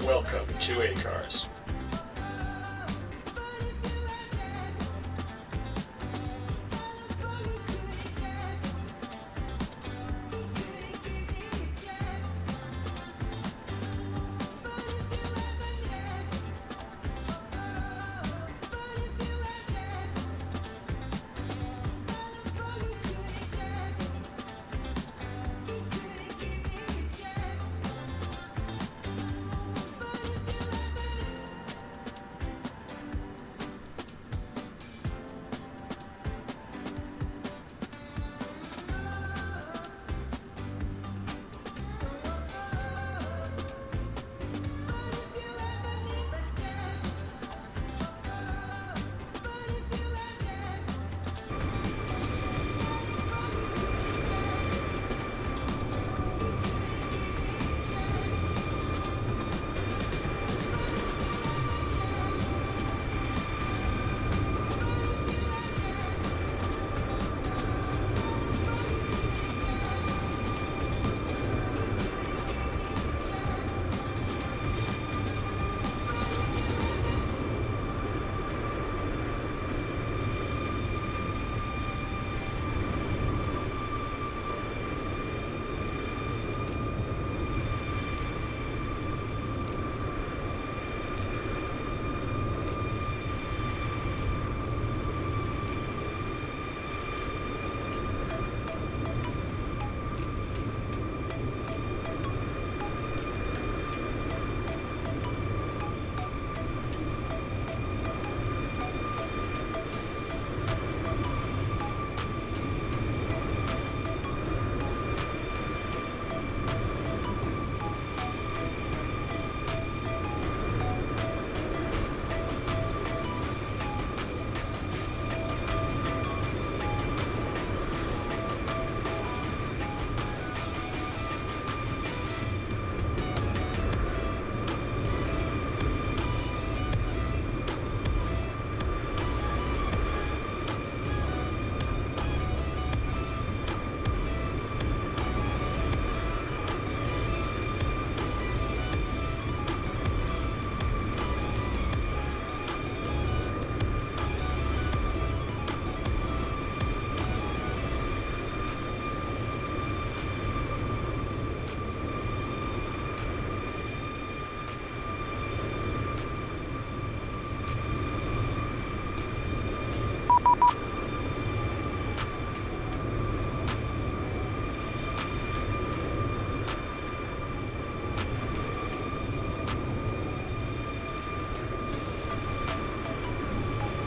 Welcome to ACARS.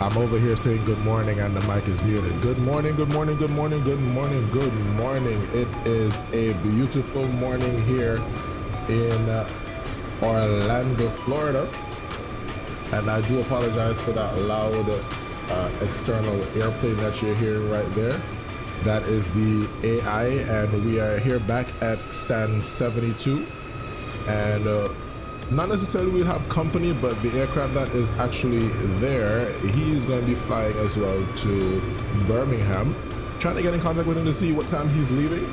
I'm over here saying good morning and the mic is muted. Good morning, good morning, good morning, good morning, good morning. It is a beautiful morning here in Orlando, Florida. And I do apologize for that loud external airplane that you're hearing right there. That is the AI, and we are here back at stand 72. And not necessarily we'll have company, but the aircraft that is actually there, he is going to be flying as well to Birmingham. Trying to get in contact with him to see what time he's leaving.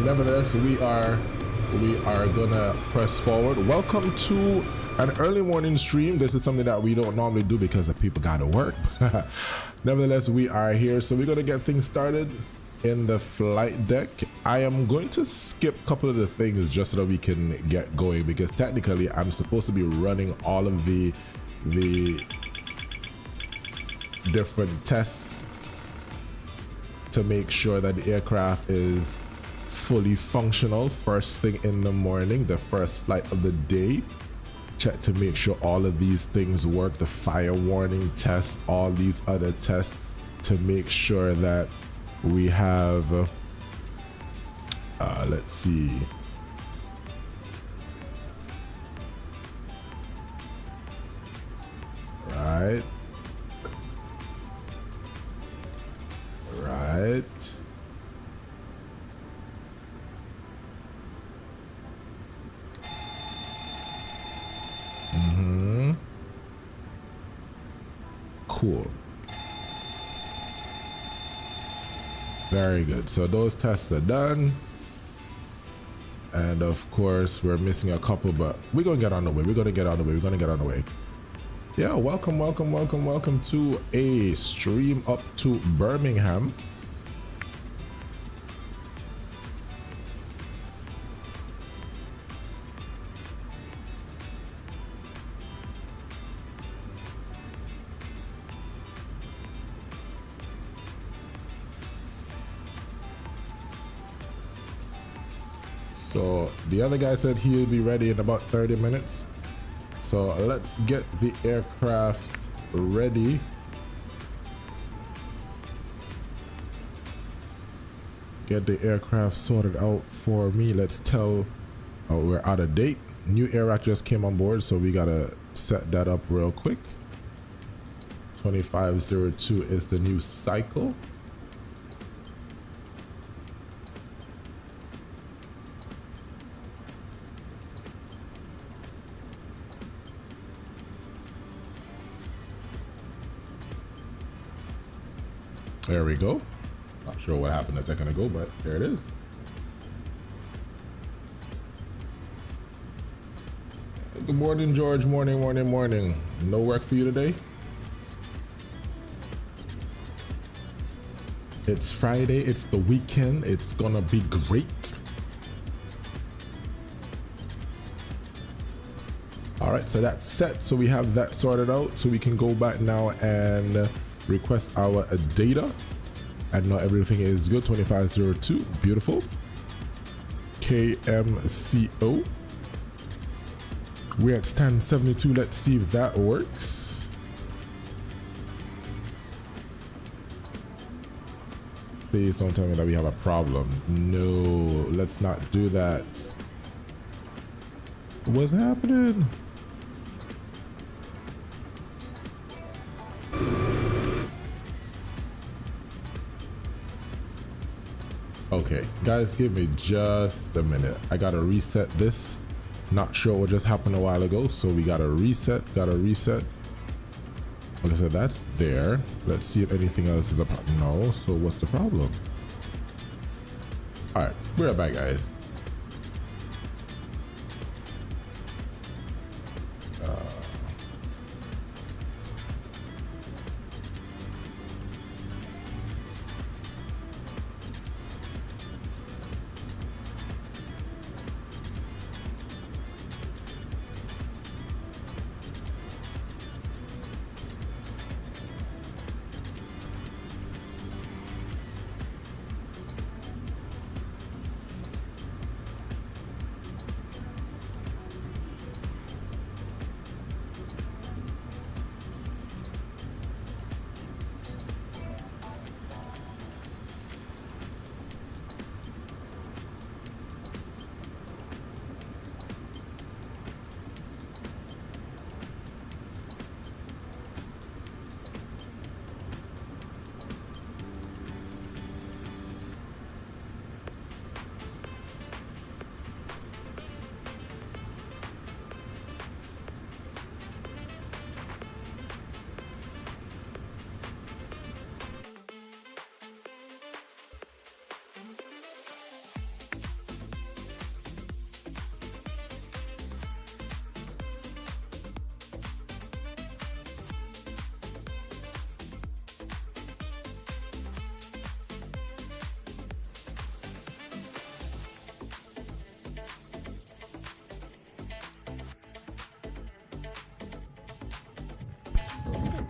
Nevertheless, we are gonna press forward. Welcome to an early morning stream. This is something that we don't normally do because the people gotta work. Nevertheless, we are here, so we're gonna get things started in the flight deck. I am going to skip a couple of the things just so that we can get going, because technically I'm supposed to be running all of the different tests to make sure that the aircraft is fully functional first thing in the morning, the first flight of the day. Check to make sure all of these things work, the fire warning tests, all these other tests, to make sure that we have let's see, right, cool. Very good. So those tests are done. And of course, we're missing a couple, but we're gonna get on the way. We're gonna get on the way. We're gonna get on the way. Yeah, welcome to a stream up to Birmingham. So the other guy said he'll be ready in about 30 minutes. So let's get the aircraft ready. Get the aircraft sorted out for me. Let's tell we're out of date. New air rack just came on board, so we gotta set that up real quick. 2502 is the new cycle. There we go. Not sure what happened a second ago, but there it is. Good morning, George. Morning. No work for you today? It's Friday. It's the weekend. It's gonna be great. All right, so that's set. So we have that sorted out. So we can go back now and request our data, and now everything is good. 2502, beautiful. KMCO, we're at stand 72. Let's see if that works. Please don't tell me that we have a problem. No, let's not do that. What's happening? Okay, guys, give me just a minute. I gotta reset this. Not sure what just happened a while ago, so we gotta reset. Like I said, that's there. Let's see if anything else is a problem. No, so what's the problem? All right, we're right back, guys.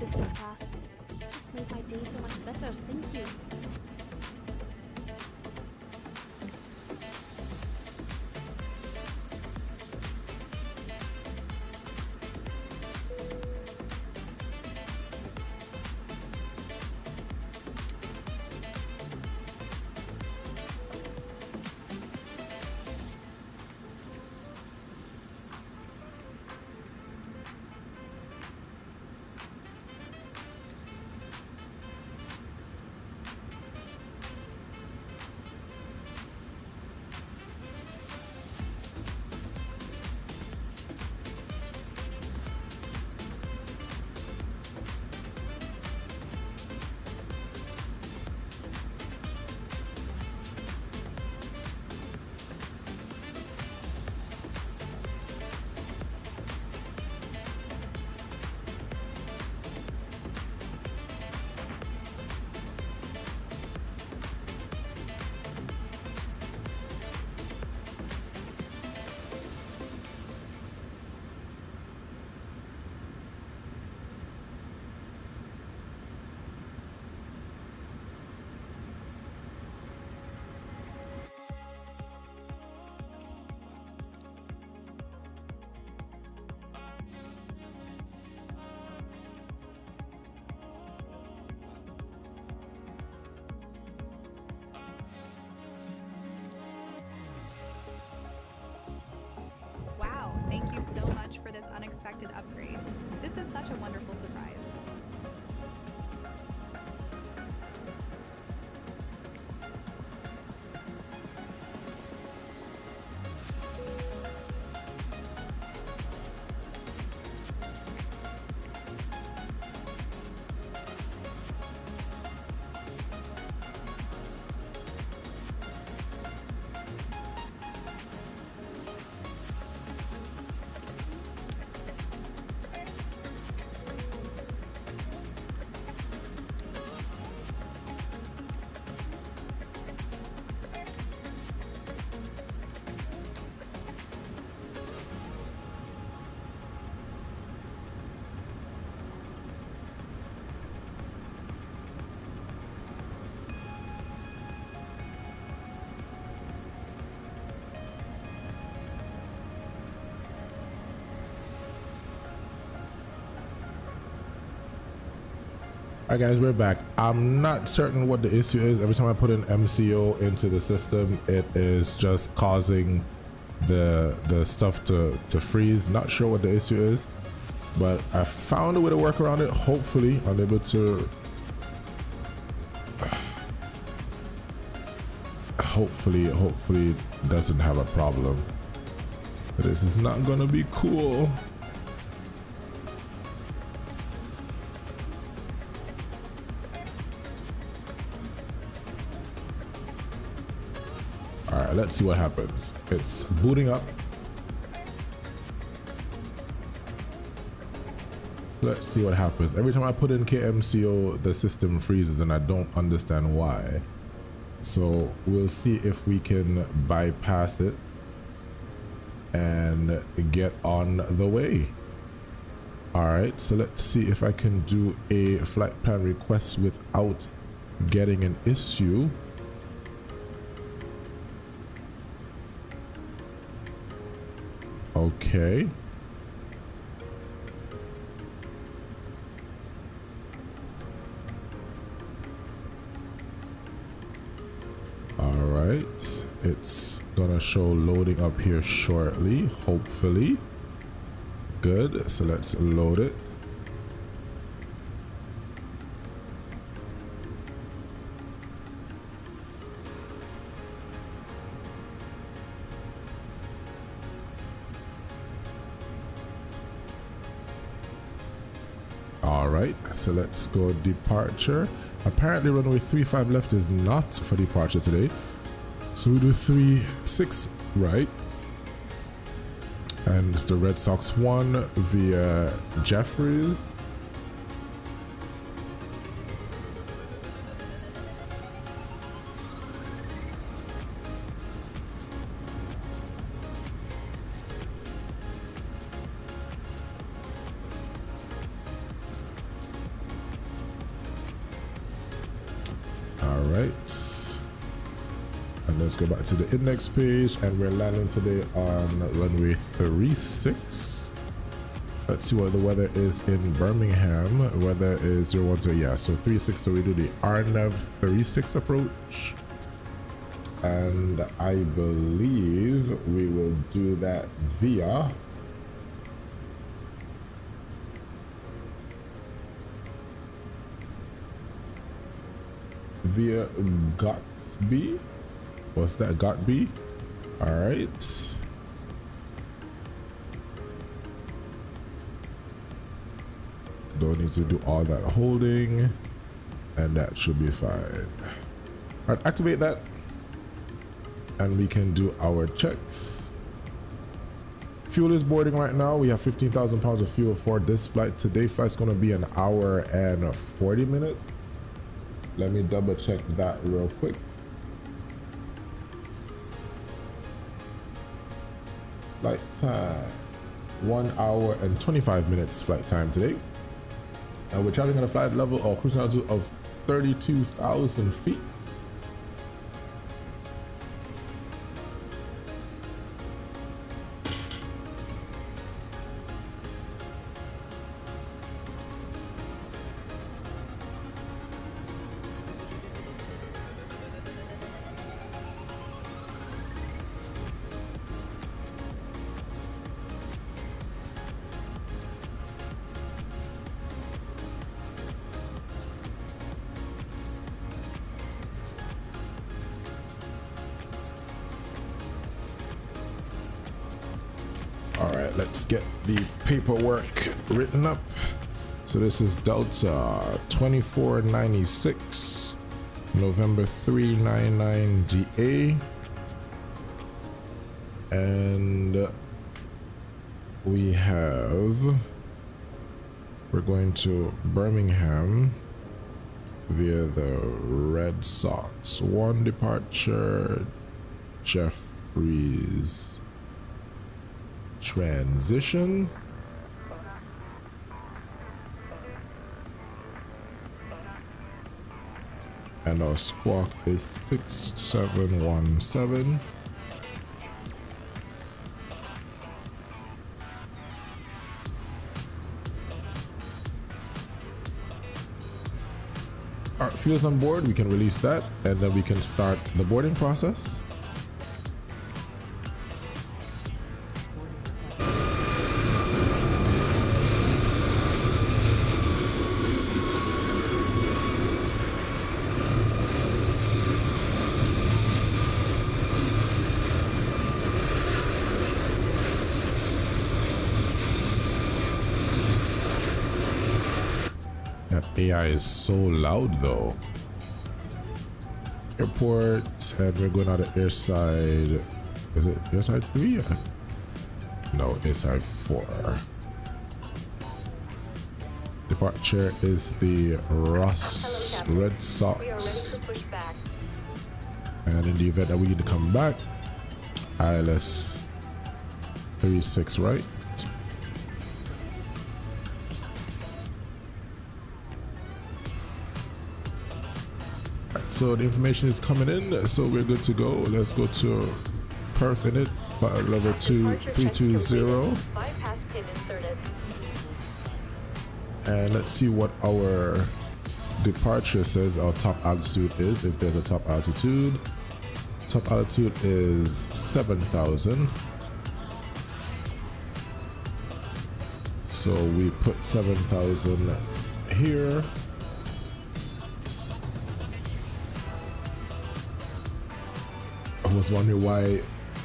Business class. Just made my day so much better, thank you. upgrade. This is such a wonderful surprise. All right, guys, we're back. I'm not certain what the issue is. Every time I put an MCO into the system, it is just causing the stuff to freeze. Not sure what the issue is, but I found a way to work around it. Hopefully I'm able to hopefully it doesn't have a problem. This is not gonna be cool. All right, let's see what happens. It's booting up. So let's see what happens. Every time I put in KMCO, the system freezes and I don't understand why. So we'll see if we can bypass it and get on the way. All right, so let's see if I can do a flight plan request without getting an issue. Okay. All right, it's gonna show loading up here shortly, hopefully. Good, so let's load it. All right, so let's go departure. Apparently runway 35 left is not for departure today. So we do 36 right. And it's the Red Sox 1 via Jeffries. And let's go back to the index page, and we're landing today on runway 36. Let's see what the weather is in Birmingham. Weather is 010, yeah, so 36. So we do the RNAV 36 approach, and I believe we will do that via Gotsby. What's that? Gotby? All right. Don't need to do all that holding, and that should be fine. All right, activate that, and we can do our checks. Fuel is boarding right now. We have 15,000 pounds of fuel for this flight. Today's flight's going to be an hour and 40 minutes. Let me double check that real quick. Flight time, 1 hour and 25 minutes flight time today. And we're traveling at a flight level or cruising altitude of 32,000 feet. right, let's get the paperwork written up. So this is Delta 2496, November 399 DA, and we're going to Birmingham via the Red Sox. 1 departure, Jeffries. Transition. And our squawk is 6717. All right, fuel's on board. We can release that, and then we can start the boarding process. That AI is so loud though. Airport, and we're going out of airside. Is it airside 3? No, airside 4. Departure is the Ross Red Sox. And in the event that we need to come back, ILS 36 right. So the information is coming in, so we're good to go. Let's go to perf in it, level 2320. And let's see what our departure says our top altitude is, if there's a top altitude. Top altitude is 7,000. So we put 7,000 here. I was wondering why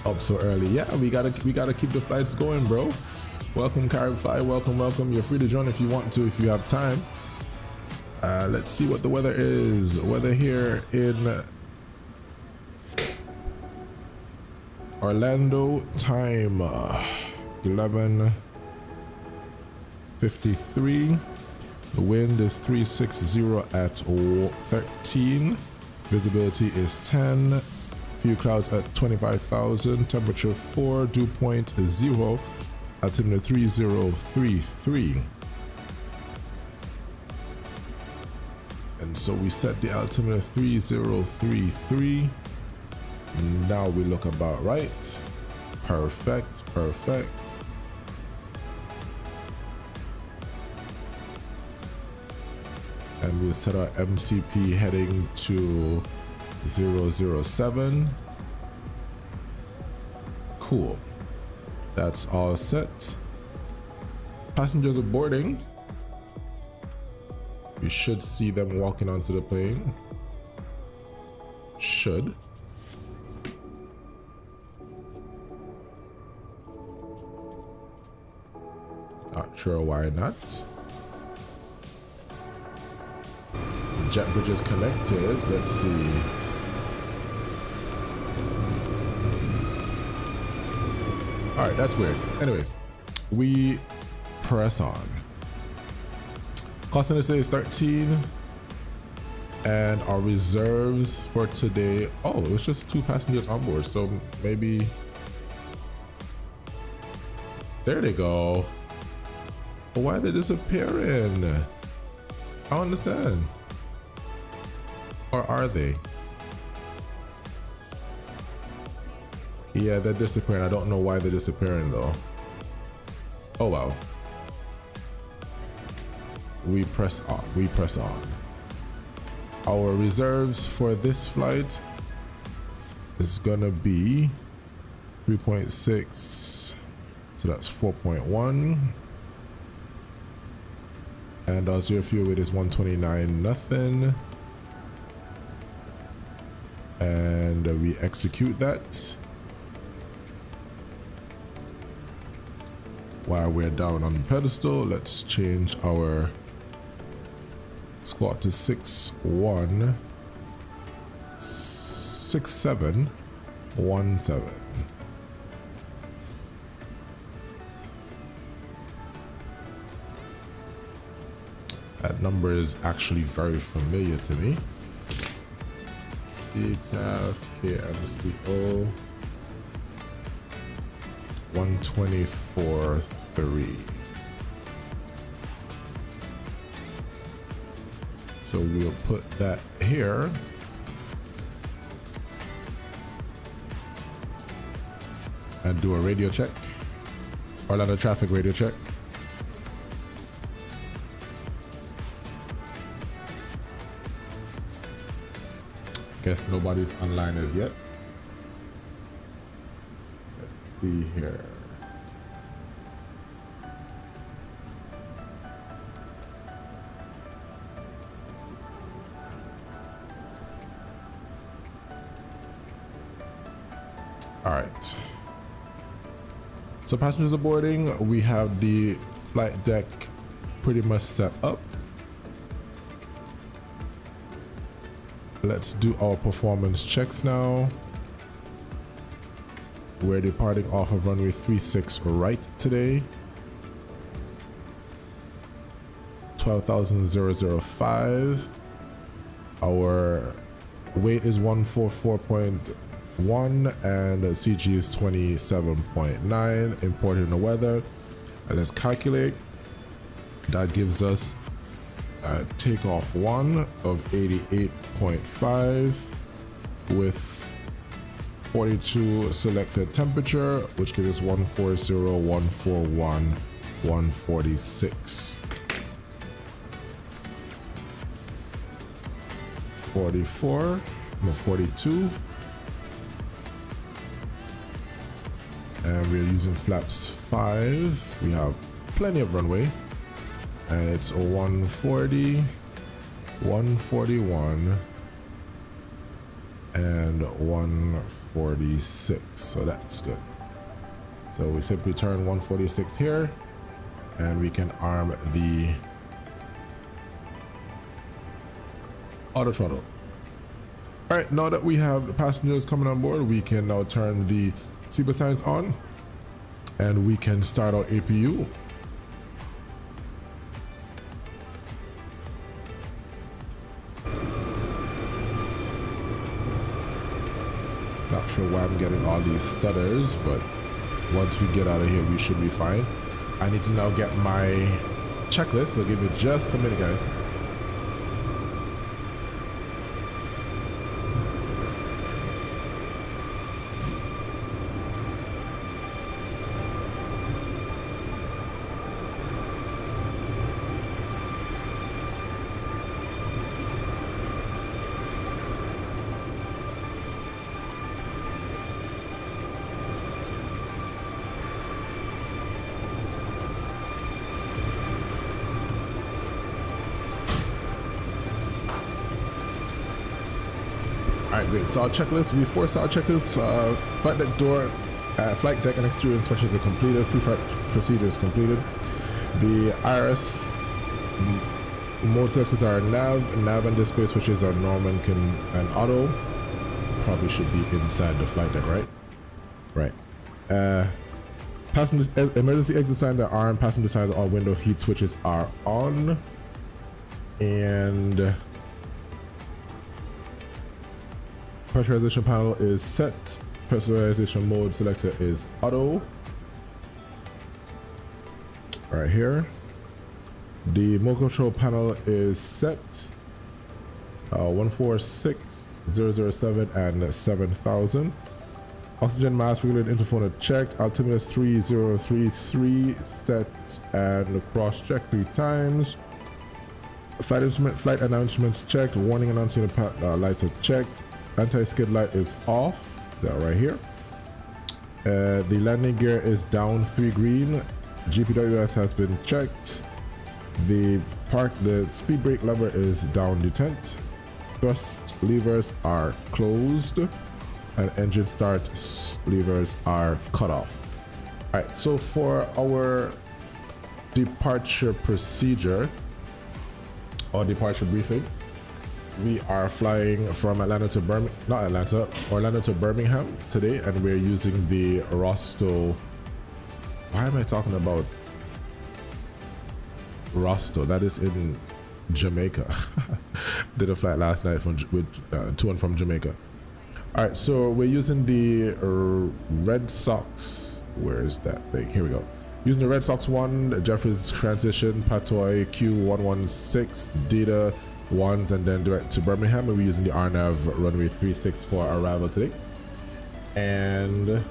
up so early. Yeah, we gotta keep the flights going, bro. Welcome Caribfly, welcome. You're free to join if you want to, if you have time. Let's see what the weather is. Weather here in Orlando, time 11:53. The wind is 360 at 13. Visibility is 10. Few clouds at 25,000. Temperature 4. Dew point 0. Altimeter 3033. And so we set the altimeter 3033. Now we look about right. Perfect. And we'll set our MCP heading to 007. Cool. That's all set. Passengers are boarding. We should see them walking onto the plane. Should. Not sure why not. Jet bridge is connected. Let's see. All right, that's weird. Anyways, we press on. Cost in the day is 13. And our reserves for today, oh, it was just 2 passengers on board. So maybe, there they go. But why are they disappearing? I don't understand. Or are they? Yeah, they're disappearing. I don't know why they're disappearing though. Oh wow. We press on. Our reserves for this flight is gonna be 3.6. So that's 4.1. And our zero fuel weight is 129 nothing. And we execute that. while we're down on the pedestal, let's change our squat to 616717. That number is actually very familiar to me. CTAF KMCO 124.3. So we'll put that here. And do a radio check. Orlando traffic radio check. Guess nobody's online as yet. Let's see here. All right. So passengers are boarding. We have the flight deck pretty much set up. Let's do our performance checks now. We're departing off of runway 36 right today. 12,005. Our weight is 144.1 and CG is 27.9. Importing the weather. And let's calculate. That gives us takeoff 1 of 88.5 with 42 selected temperature, which gives us 140, 141, 146. 44, no 42. And we're using flaps 5. We have plenty of runway. And it's a 140, 141, and 146. So that's good. So we simply turn 146 here, and we can arm the auto throttle. All right, now that we have the passengers coming on board, we can now turn the seatbelt signs on, and we can start our APU. Not sure why I'm getting all these stutters, but once we get out of here, we should be fine. I need to now get my checklist, so give me just a minute, guys. Alright, great. So our checklist, we forced our checklist. Flight deck door, flight deck and exterior inspections are completed. Pre-flight procedure is completed. The IRS mode selectors are nav and display switches are normal and auto. Probably should be inside the flight deck, right? Right. Passenger emergency exit signs are on. Passenger signs are on. Window heat switches are on. And pressurization panel is set. Pressurization mode selector is auto. Right here. The mode control panel is set. 146,007 and 7,000. Oxygen mask regulated interphone are checked. Altimeter 3033 set and cross check 3 times. Flight announcements checked. Warning announcing lights are checked. Anti-skid light is off. That right here. The landing gear is down 3 green. GPWS has been checked. The speed brake lever is down detent. Thrust levers are closed, and engine start levers are cut off. All right, so for our departure procedure or departure briefing, we are flying from Orlando to Birmingham today, and we're using the Rosto. Why am I talking about Rosto? That is in Jamaica. Did a flight last night to and from Jamaica. All right, so we're using the Red Sox. Where's that thing? Here we go. Using the Red Sox 1, Jeffries transition, Patoy Q116, Data 1s, and then direct to Birmingham. And we're using the RNAV runway 36 for arrival today. And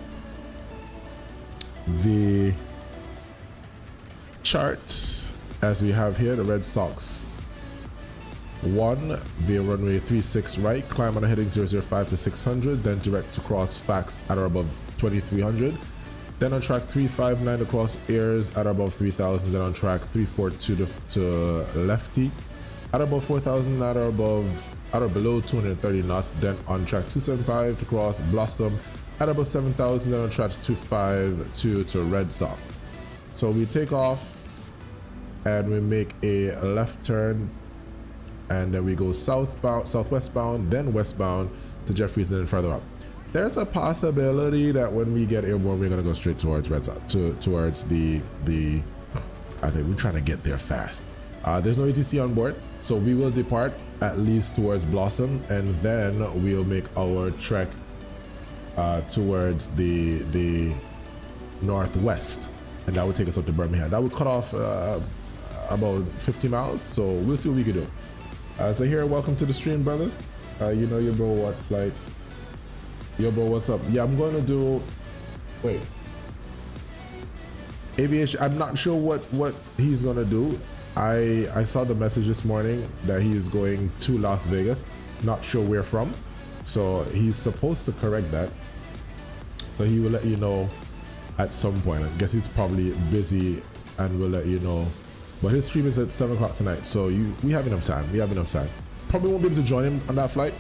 the charts as we have here, the Red Sox 1, the runway 36 right, climb on a heading 005 to 600, then direct to cross FAX at or above 2300. Then on track 359 to cross airs at above 3000, then on track 342 to lefty at above 4000 at or below 230 knots, then on track 275 to cross Blossom at above 7000, then on track 252 to Red Sox. So we take off and we make a left turn, and then we go southwestbound, then westbound to Jeffries, and then further up. There's a possibility that when we get airborne, we're gonna go straight towards Red Sox, towards the. I think we're trying to get there fast. There's no ATC on board, so we will depart at least towards Blossom, and then we'll make our trek towards the northwest, and that would take us up to Birmingham. That would cut off about 50 miles, so we'll see what we can do. So here, welcome to the stream, brother. You know your bro, what flight? Yo, bro, what's up? Yeah, I'm going to do, wait, aviation. I'm not sure what he's going to do. I saw the message this morning that he is going to Las Vegas. Not sure where from. So he's supposed to correct that. So he will let you know at some point. I guess he's probably busy and will let you know. But his stream is at 7 o'clock tonight. So we have enough time. We have enough time. Probably won't be able to join him on that flight,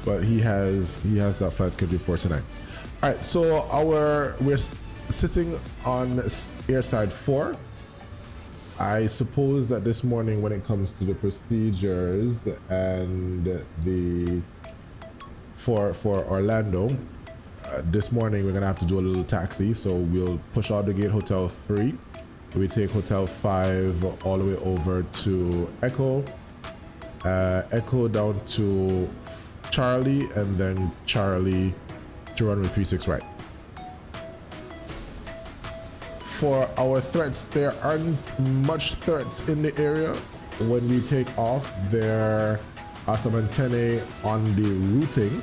but he has that flight scheduled for tonight. All right, so we're sitting on airside 4. I suppose that this morning, when it comes to the procedures and for Orlando, this morning we're gonna have to do a little taxi. So we'll push out the gate Hotel 3. We take Hotel 5 all the way over to Echo, Echo down to Charlie, and then Charlie to runway 36 right. For our threats, there aren't much threats in the area. When we take off, there are some antennae on the routing,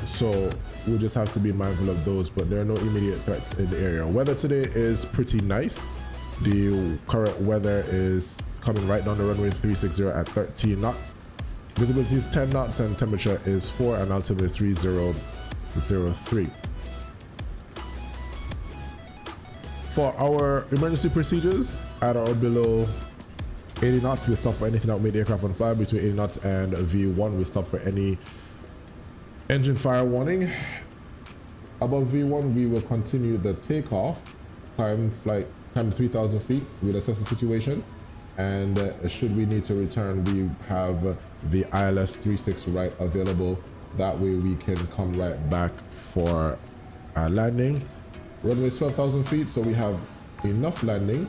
so we just have to be mindful of those, but there are no immediate threats in the area. Weather today is pretty nice. The current weather is coming right down the runway 360 at 13 knots. Visibility is 10 knots and temperature is 4 and altimeter is 3003. For our emergency procedures, at or below 80 knots, we stop for anything that will make the aircraft on fire. Between 80 knots and V1, we stop for any engine fire warning. Above V1, we will continue the takeoff, climb 3,000 feet. We'll assess the situation, and should we need to return, we have the ILS 36 right available. That way we can come right back for landing. Runway is 12,000 feet, so we have enough landing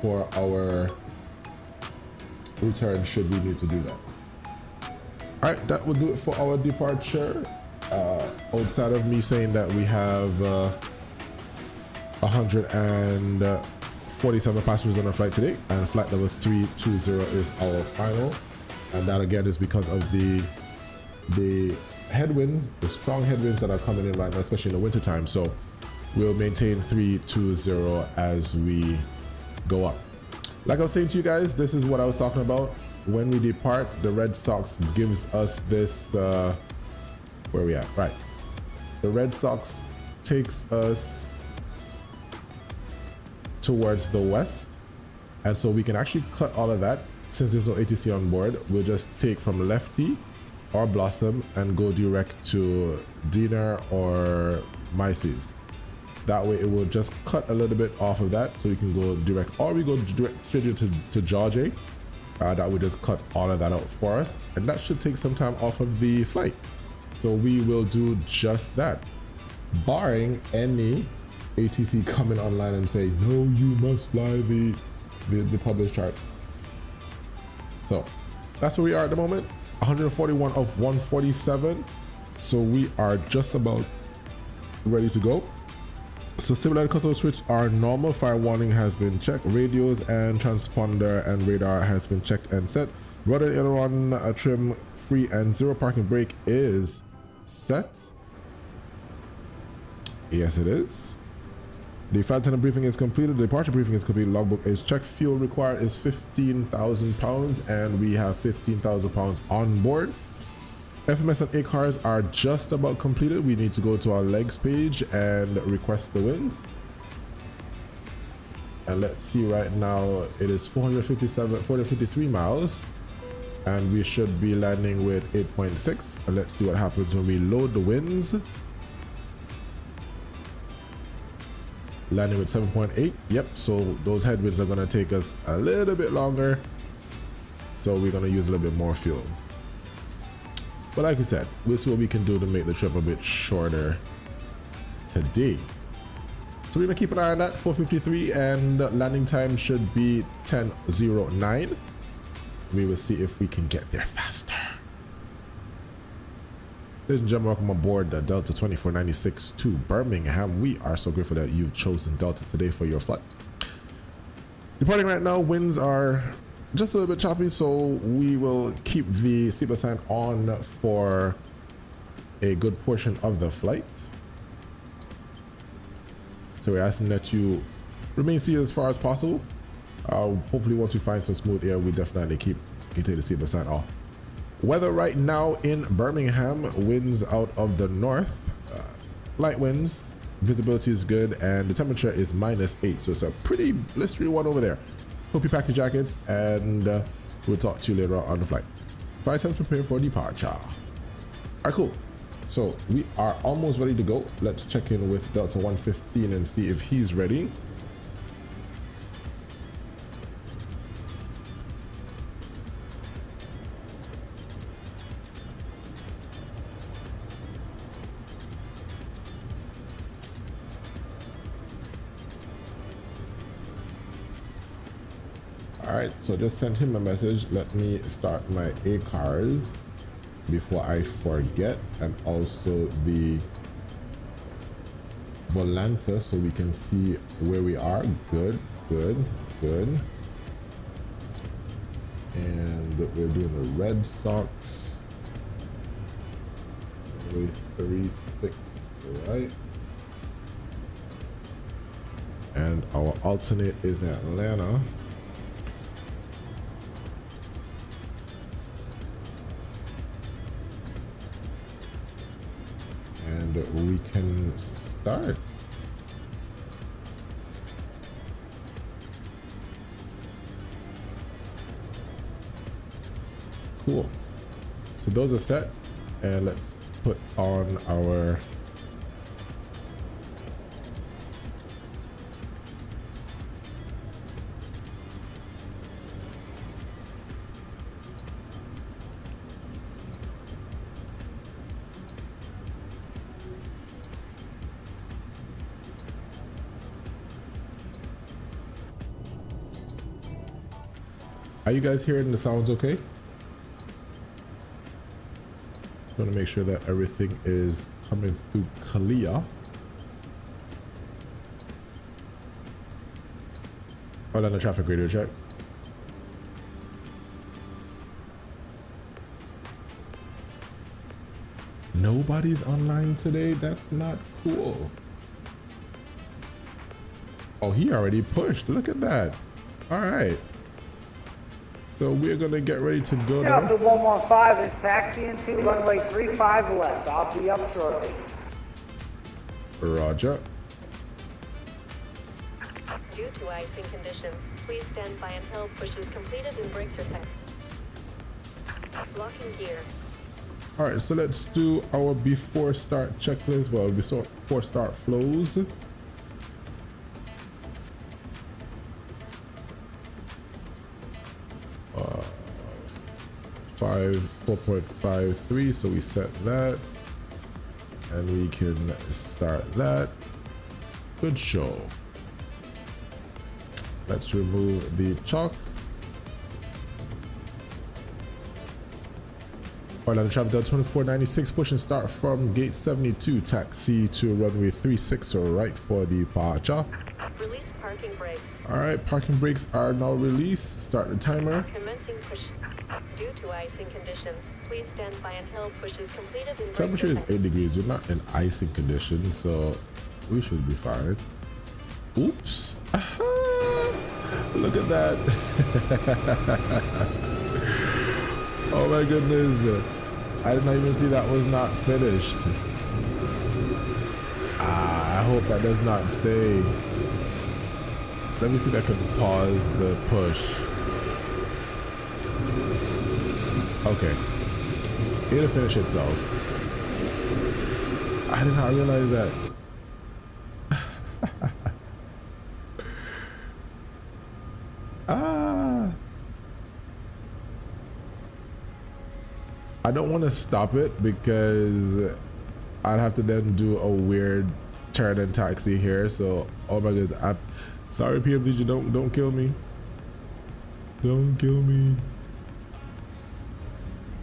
for our return should we need to do that. All right, that will do it for our departure. Outside of me saying that we have 147 passengers on our flight today, and flight number 320 is our final, and that again is because of the headwinds, the strong headwinds that are coming in right now, especially in the winter time. So we'll maintain 320 as we go up. Like I was saying to you guys, this is what I was talking about. When we depart, the Red Sox gives us this, where are we at? Right. The Red Sox takes us towards the west. And so we can actually cut all of that. Since there's no ATC on board, we'll just take from Lefty or Blossom and go direct to Dinar or Mises. That way it will just cut a little bit off of that, so we can go direct, or we go direct straight to George A. That would just cut all of that out for us, and that should take some time off of the flight. So we will do just that, barring any ATC coming online and say, no, you must fly the published chart. So that's where we are at the moment, 141 of 147. So we are just about ready to go. So stabilizer cutoff switch are normal, fire warning has been checked, radios and transponder and radar has been checked and set. Rudder aileron trim free and zero parking brake is set. Yes, it is. The flight attendant briefing is completed. The departure briefing is completed. Logbook is checked. Fuel required is 15,000 pounds, and we have 15,000 pounds on board. FMS and ACARs are just about completed. We need to go to our legs page and request the winds. And let's see, right now it is 453 miles, and we should be landing with 8.6. And let's see what happens when we load the winds. Landing with 7.8. Yep, so those headwinds are going to take us a little bit longer, so we're going to use a little bit more fuel. But like we said, we'll see what we can do to make the trip a bit shorter today. So we're gonna keep an eye on that. 4:53, and landing time should be 10:09. We will see if we can get there faster. Ladies and gentlemen, welcome aboard the Delta2496 to Birmingham. We are so grateful that you've chosen Delta today for your flight. Departing right now, winds are just a little bit choppy, so we will keep the seatbelt sign on for a good portion of the flight. So we're asking that you remain seated as far as possible. Hopefully once we find some smooth air, we definitely can take the seatbelt sign off. Weather right now in Birmingham, winds out of the north, light winds, visibility is good, and the temperature is -8, so it's a pretty blistery one over there. Hope you pack your jackets, and we'll talk to you later on the flight. 5 cents prepare for departure. All right, cool. So we are almost ready to go. Let's check in with Delta 115 and see if he's ready. All right, so just sent him a message. Let me start my ACARs before I forget, and also the Volanta, so we can see where we are. Good, good, good. And we're doing the Red Sox. 36, right? And our alternate is Atlanta. And we can start. Cool. So those are set, and let's put on our Are you guys hearing the sounds okay? I want to make sure that everything is coming through clear. Hold on, the traffic radio check. Nobody's online today? That's not cool. Oh, he already pushed. Look at that. All right. So we're gonna get ready to go now. Delta 115 is taxiing to runway 35 left. I'll be up shortly. Roger. Due to icing conditions, please stand by until push is completed and brakes are set. Locking gear. All right, so let's do our before start checklist. Well, before start flows. 4.53, so we set that and we can start that. Good show. Let's remove the chocks. Orlando traffic DAL2496, push and start from gate 72, taxi to runway 36 right for departure. Release parking brakes. Alright, parking brakes are now released. Start the timer. Commencing push. Due to icing conditions, please stand by until push is completed. And Temperature is 8 degrees. We're not in icing conditions, so we should be fine. Oops. Look at that. Oh my goodness. I did not even see that was not finished. I hope that does not stay. Let me see if I can pause the push. Okay. It'll finish itself. I did not realize that. I don't want to stop it because I'd have to then do a weird turn and taxi here. So, oh my goodness, I'm sorry, PMDG, don't kill me. Don't kill me.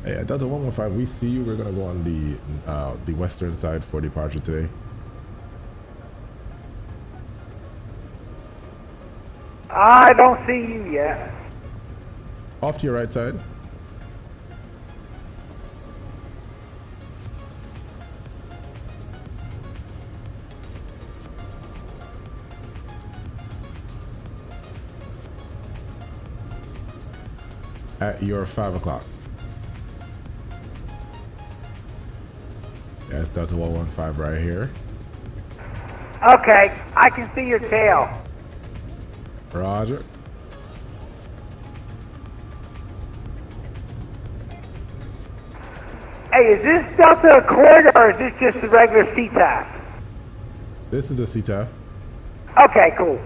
Hey, at Delta 115, we see you. We're gonna go on the western side for departure today. I don't see you yet. Off to your right side. At your 5 o'clock. That's Delta 115 right here. Okay, I can see your tail. Roger. Hey, is this Delta Accord or is this just the regular CTAF? This is the CTAF. Okay, cool.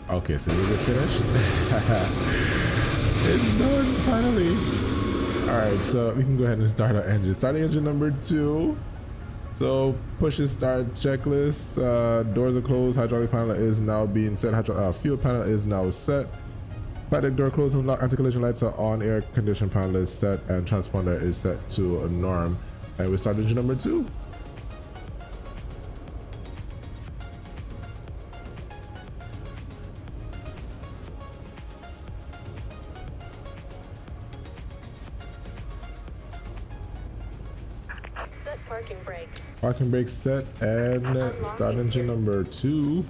Okay, so is it finished? It's done, finally. Alright, so we can go ahead and start our engine. Start engine number 2. So push and start checklist. Doors are closed. Hydraulic panel is now being set. Fuel panel is now set. Pneumatic door closed and lock. Anti-collision lights are on. Air condition panel is set and transponder is set to a norm. And we start engine number 2. Parking brakes. Parking brakes set and start engine number 2.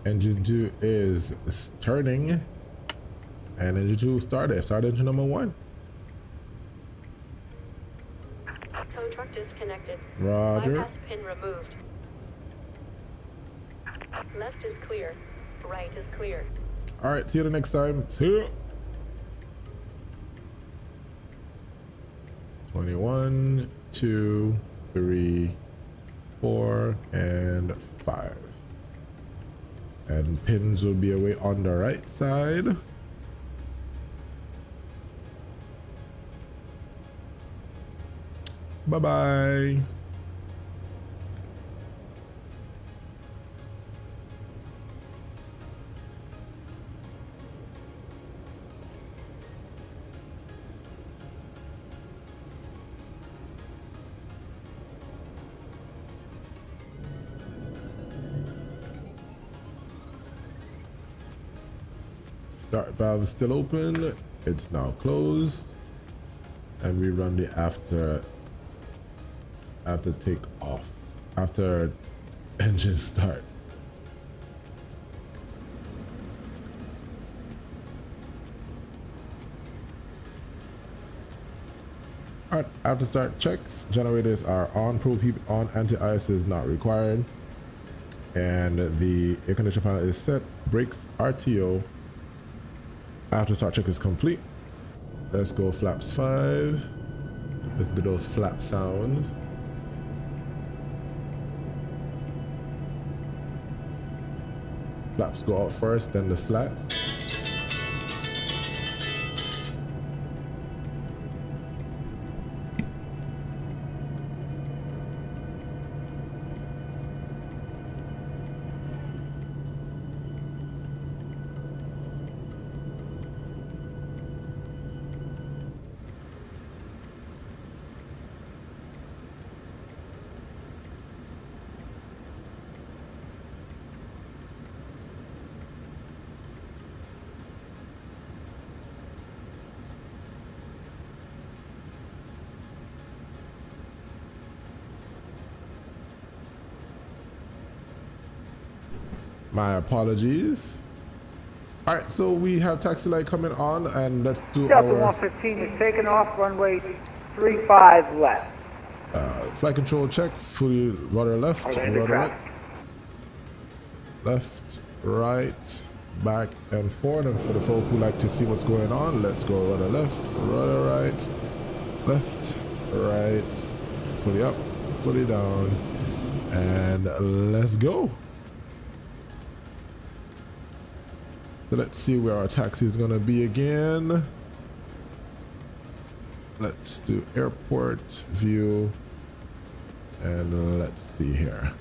Engine 2 is turning, and engine 2 started. Start engine number 1. Tow truck disconnected. Roger. Bypass pin removed. Left is clear. Right is clear. All right, see you the next time. See you. 21, 2, 3, 4, and 5. And pins will be away on the right side. Bye-bye. Start valve is still open. It's now closed. And we run the after take off. After engine start. Alright, after start checks, generators are on, probe heat on, anti-ice is not required. And the air conditioner panel is set, brakes RTO. After start check is complete. Let's go flaps 5. Listen to those flap sounds. Flaps go out first, then the slats. My apologies. All right, so we have taxi light coming on, and let's do Delta our 115 is taking off, runway 35 left. flight control check. Fully rudder left, Orlando rudder right, traffic. left, right, back and forward. And for the folk who like to see what's going on, let's go rudder left, rudder right, left, right, fully up, fully down, and let's go. So let's see where our taxi is gonna be again. Let's do airport view, and let's see here.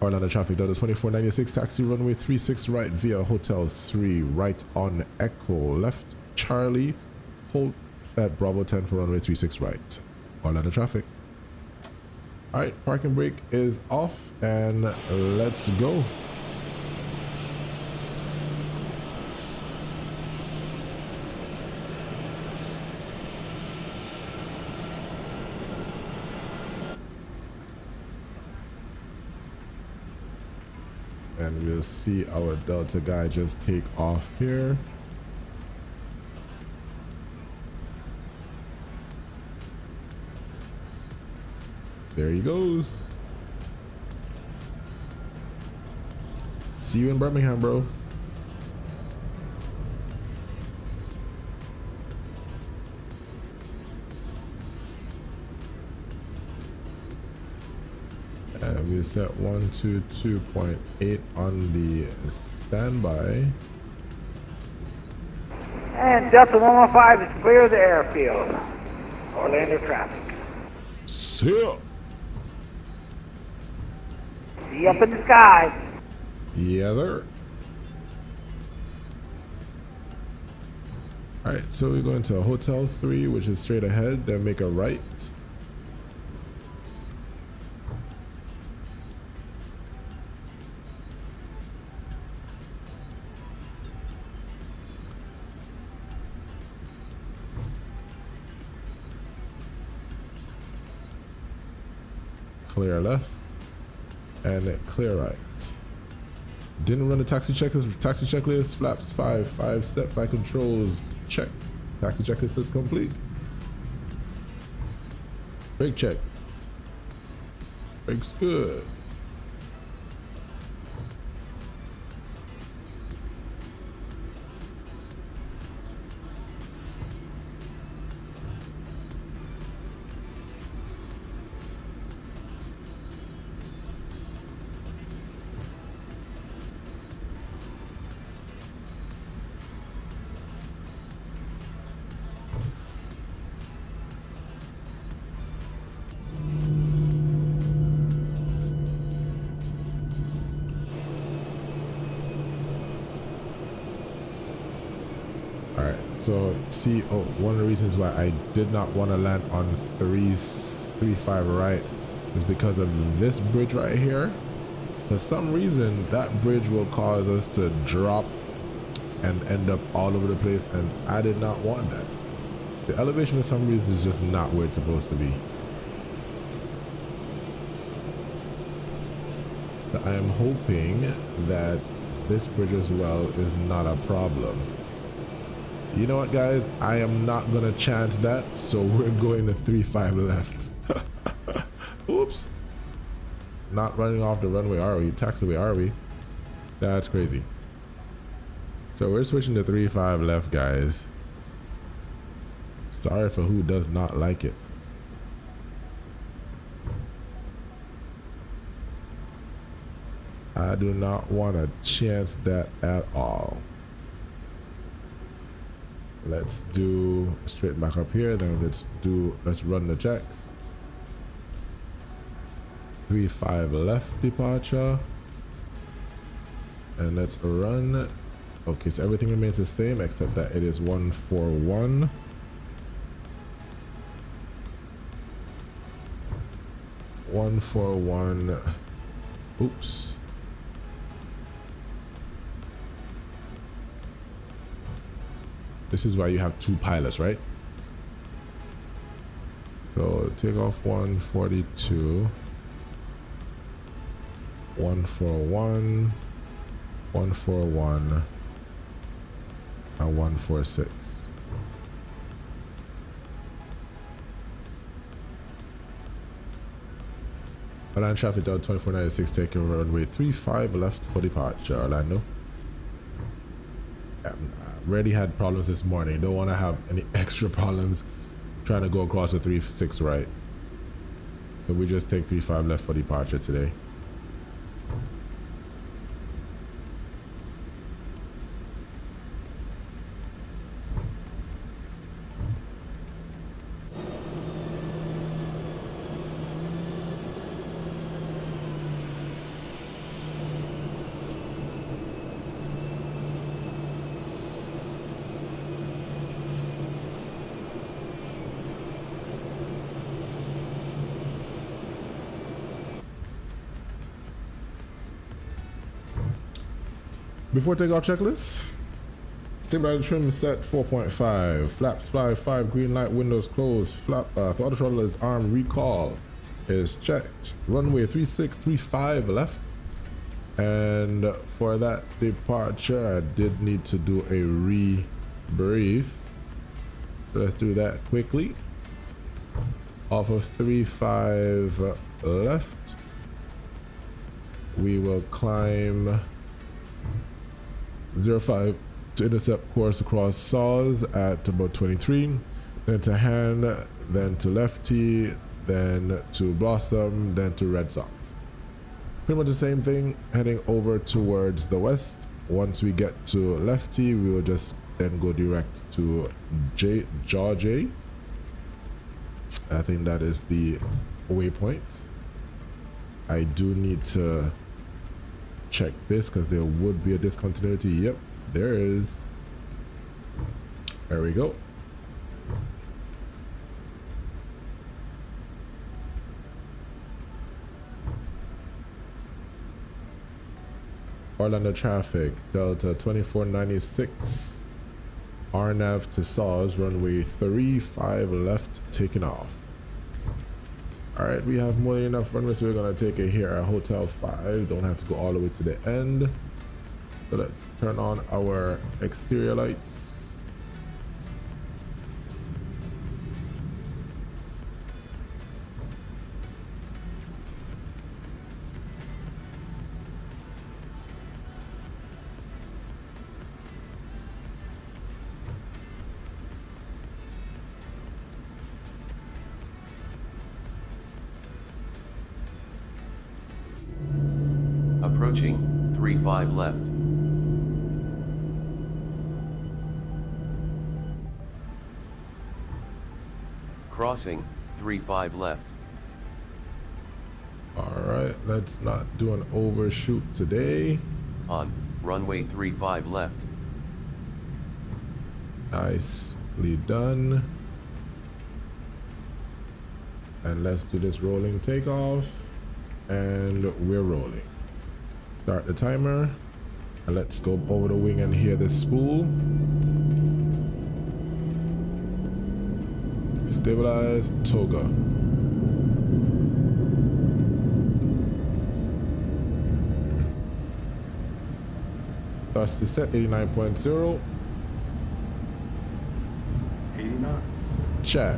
Orlando traffic, DAL2496, taxi runway 36 right via Hotel 3, right on Echo, left Charlie, hold at Bravo 10 for runway 36 right. Orlando traffic. All right, parking brake is off, and let's go. And we'll see our Delta guy just take off here. There he goes. See you in Birmingham, bro. We set 122.8 on the standby. And Delta 115 is clear of the airfield. Orlando traffic. See ya. See you up in the sky. Yes, sir. All right, so we're going to Hotel 3, which is straight ahead, then make a right. Clear left and clear right. Didn't run the taxi checklist. Taxi checklist flaps 5 step flight controls check. Taxi checklist is complete. Brake check. Brakes good. So see, one of the reasons why I did not want to land on 335 right is because of this bridge right here. For some reason, that bridge will cause us to drop and end up all over the place, and I did not want that. The elevation for some reason is just not where it's supposed to be. So I am hoping that this bridge as well is not a problem. You know what, guys? I am not gonna chance that, so we're going to 3-5 left. Oops. Not running off the runway, are we? Taxiway, are we? That's crazy. So we're switching to 3-5 left, guys. Sorry for who does not like it. I do not want to chance that at all. Let's do straight back up here, then let's run the checks. 3-5 left departure. And let's run. Okay, so everything remains the same except that it is 141. Oops. This is why you have two pilots, right? So take off 142, 141, 141, and 146. Orlando traffic DAL2496 taking runway 35 left for departure, Orlando. Already had problems this morning. Don't want to have any extra problems trying to go across the 36 right. So we just take 35 left for departure today. Before takeoff checklist, stabilizer trim set 4.5, flaps fly 5, green light, windows closed, throttle throttle is arm, recall is checked, runway 3635 left. And for that departure, I did need to do a rebrief. So let's do that quickly. Off of 35 left, we will climb 05 to intercept course across saws at about 23, then to hand, then to lefty, then to blossom, then to Red Sox. Pretty much the same thing, heading over towards the west. Once we get to lefty, we will just then go direct to Jaw J. I think that is the waypoint. I do need to check this because there would be a discontinuity. Yep, there is. There we go. Orlando traffic, Delta 2496, RNAV to SAWS, runway 35 left, taking off. All right, we have more than enough runway, so we're gonna take it here at Hotel 5. Don't have to go all the way to the end. So let's turn on our exterior lights. Approaching 35 left. Crossing 35 left. All right, let's not do an overshoot today. On runway 35 left. Nicely done. And let's do this rolling takeoff, and we're rolling. Start the timer, and let's go over the wing and hear the spool. Stabilize, toga. Starts to set 89.0. Check.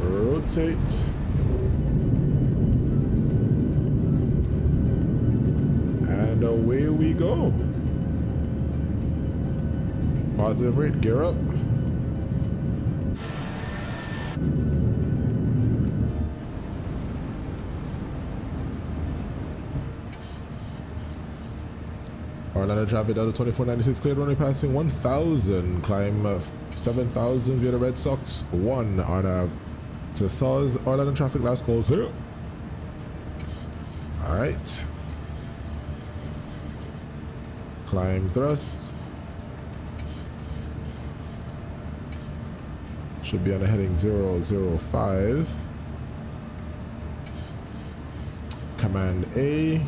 Rotate. And away we go. Positive rate, gear up. Orlando traffic DAL2496 cleared runway passing 1000, climb 7000 via the Red Sox 1 on a to SAWS Orlando traffic last calls here. Alright. Climb thrust. Should be on the heading 005. Command A.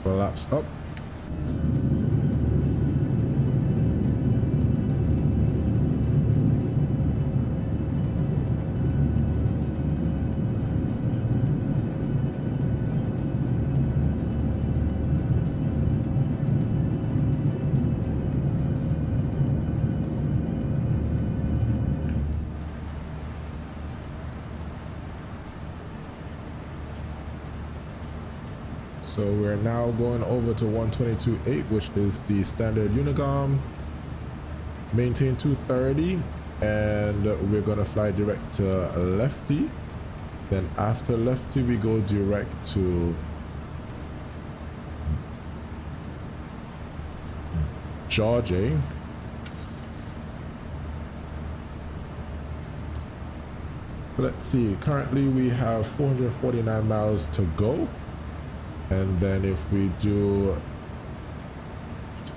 Flaps up. So we're now going over to 122.8, which is the standard Unicom. Maintain 230, and we're gonna fly direct to lefty. Then after lefty, we go direct to Georgia. So let's see, currently we have 449 miles to go. And then if we do,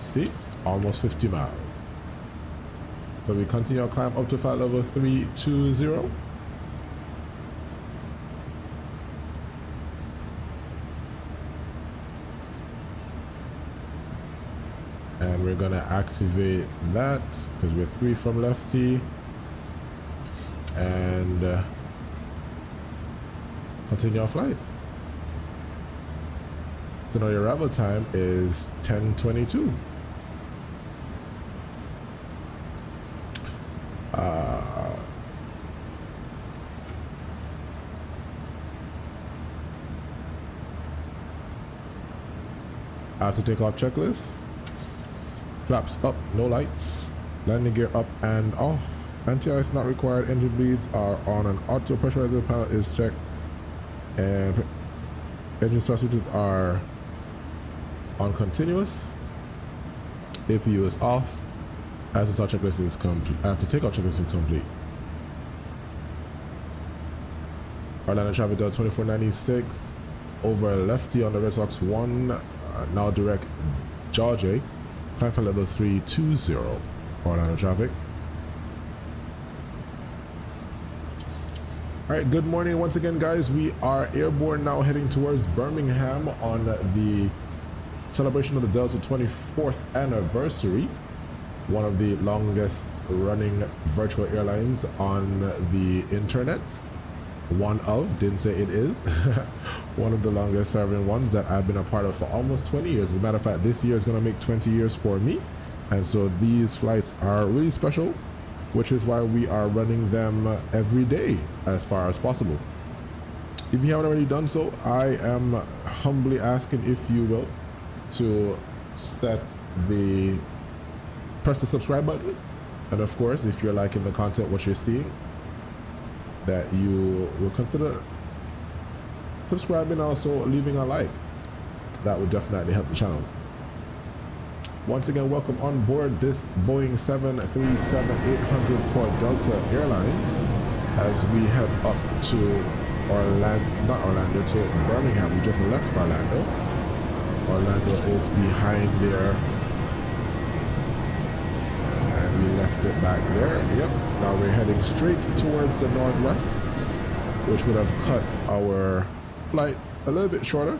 see, almost 50 miles. So we continue our climb up to flight level 320. And we're gonna activate that because we're 3 from lefty. And continue our flight. So now your arrival time is 10:22. After takeoff checklist. Flaps up, no lights. Landing gear up and off. Anti-ice not required. Engine bleeds are on. An auto pressurizer panel is checked. And engine start switches are on continuous. APU is off. After start checklist is complete. After takeoff checklist is complete. Orlando traffic DAL2496 over lefty on the Red Sox 1. Now direct Georgia. Climb for level 320. Orlando traffic. All right, good morning once again, guys. We are airborne now, heading towards Birmingham on the celebration of the Delta 24th anniversary, one of the longest running virtual airlines on the internet. One of, didn't say it is, one of the longest serving ones that I've been a part of for almost 20 years. As a matter of fact, this year is going to make 20 years for me. And so these flights are really special, which is why we are running them every day as far as possible. If you haven't already done so, I am humbly asking, if you will, to press the subscribe button. And of course, if you're liking the content, what you're seeing, that you will consider subscribing, also leaving a like. That would definitely help the channel. Once again, welcome on board this Boeing 737-800 for Delta Airlines as we head up to to Birmingham. We just left Orlando. Orlando is behind there. And we left it back there. Yep. Now we're heading straight towards the northwest. which would have cut our flight a little bit shorter.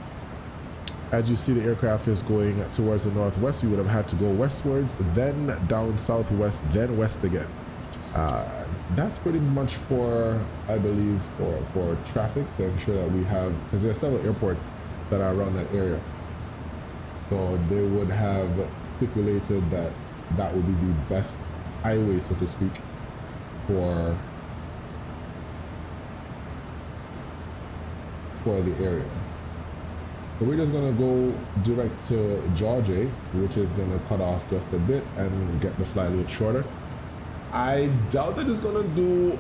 As you see, the aircraft is going towards the northwest. We would have had to go westwards, then down southwest, then west again. That's pretty much for, I believe, for traffic, to ensure that we have, because there are several airports that are around that area. So they would have stipulated that that would be the best highway, so to speak, for the area. So we're just gonna go direct to Georgia, which is gonna cut off just a bit and get the flight a little shorter. I doubt that it's gonna do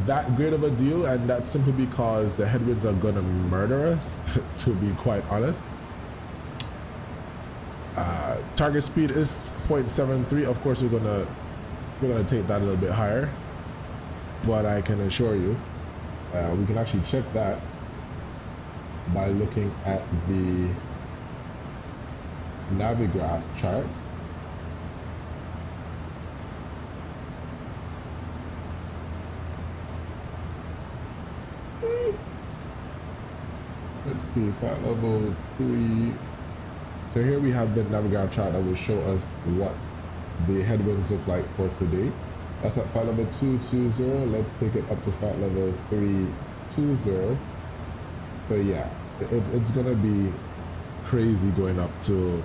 that great of a deal, and that's simply because the headwinds are gonna murder us, to be quite honest. Target speed is 0.73. Of course, we're gonna take that a little bit higher, but I can assure you, we can actually check that by looking at the Navigraph charts. Let's see, flight level 3. So here we have the Navigraph chart that will show us what the headwinds look like for today. That's at flight level 220. Let's take it up to flight level 320. So yeah, it's gonna be crazy going up to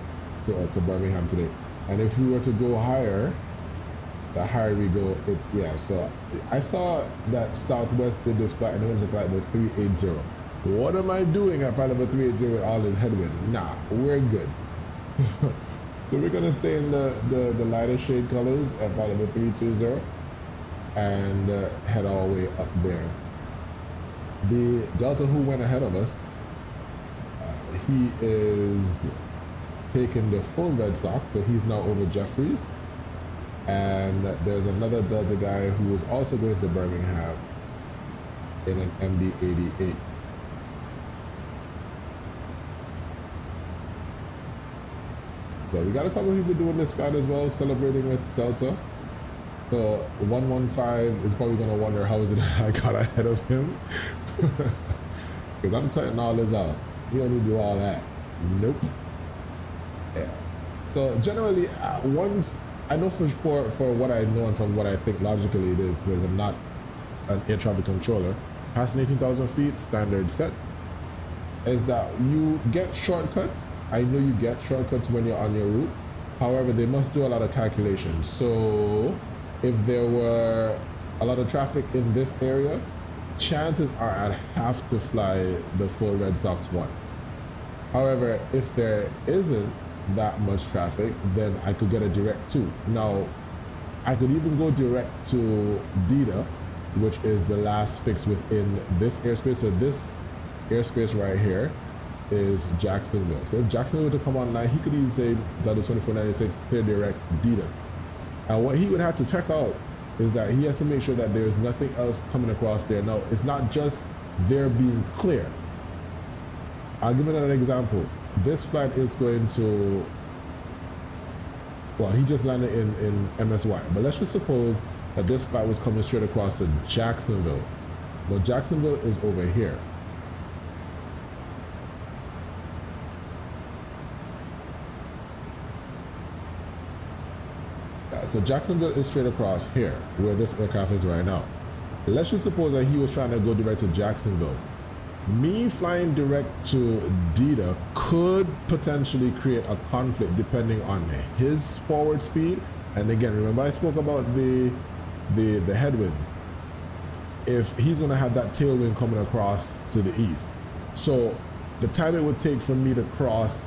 Birmingham today. And if we were to go higher, the higher we go, it's, yeah. So I saw that Southwest did this flight and it was a flight level 380. What am I doing at flight level 380 with all this headwind? Nah, we're good. So we're gonna stay in the lighter shade colors at flight level 320 and head all the way up there. The Delta who went ahead of us, he is taking the full Red Sox, so he's now over Jeffries. And there's another Delta guy who is also going to Birmingham in an MD-88. So we got a couple of people doing this flight as well, celebrating with Delta. So 115 is probably going to wonder how is it I got ahead of him. Because I'm cutting all this out. You don't need to do all that. Nope. Yeah. So generally, once I know for what I know and from what I think logically it is, because I'm not an air traffic controller, passing 18,000 feet, standard set, is that you get shortcuts. I know you get shortcuts when you're on your route. However, they must do a lot of calculations. So if there were a lot of traffic in this area, chances are I'd have to fly the full Red Sox one. However, if there isn't that much traffic, then I could get a direct 2. Now, I could even go direct to DITA, which is the last fix within this airspace. So this airspace right here is Jacksonville. So if Jacksonville were to come online, he could even say DAL2496 clear direct DITA. And what he would have to check out is that he has to make sure that there's nothing else coming across there. Now, it's not just there being clear. I'll give you another example. This flight is going to, well, he just landed in MSY, but let's just suppose that this flight was coming straight across to Jacksonville. Well, Jacksonville is over here. So Jacksonville is straight across here, where this aircraft is right now. Let's just suppose that he was trying to go direct to Jacksonville. Me flying direct to DITA could potentially create a conflict depending on his forward speed. And again, remember I spoke about the headwinds. If he's going to have that tailwind coming across to the east, so the time it would take for me to cross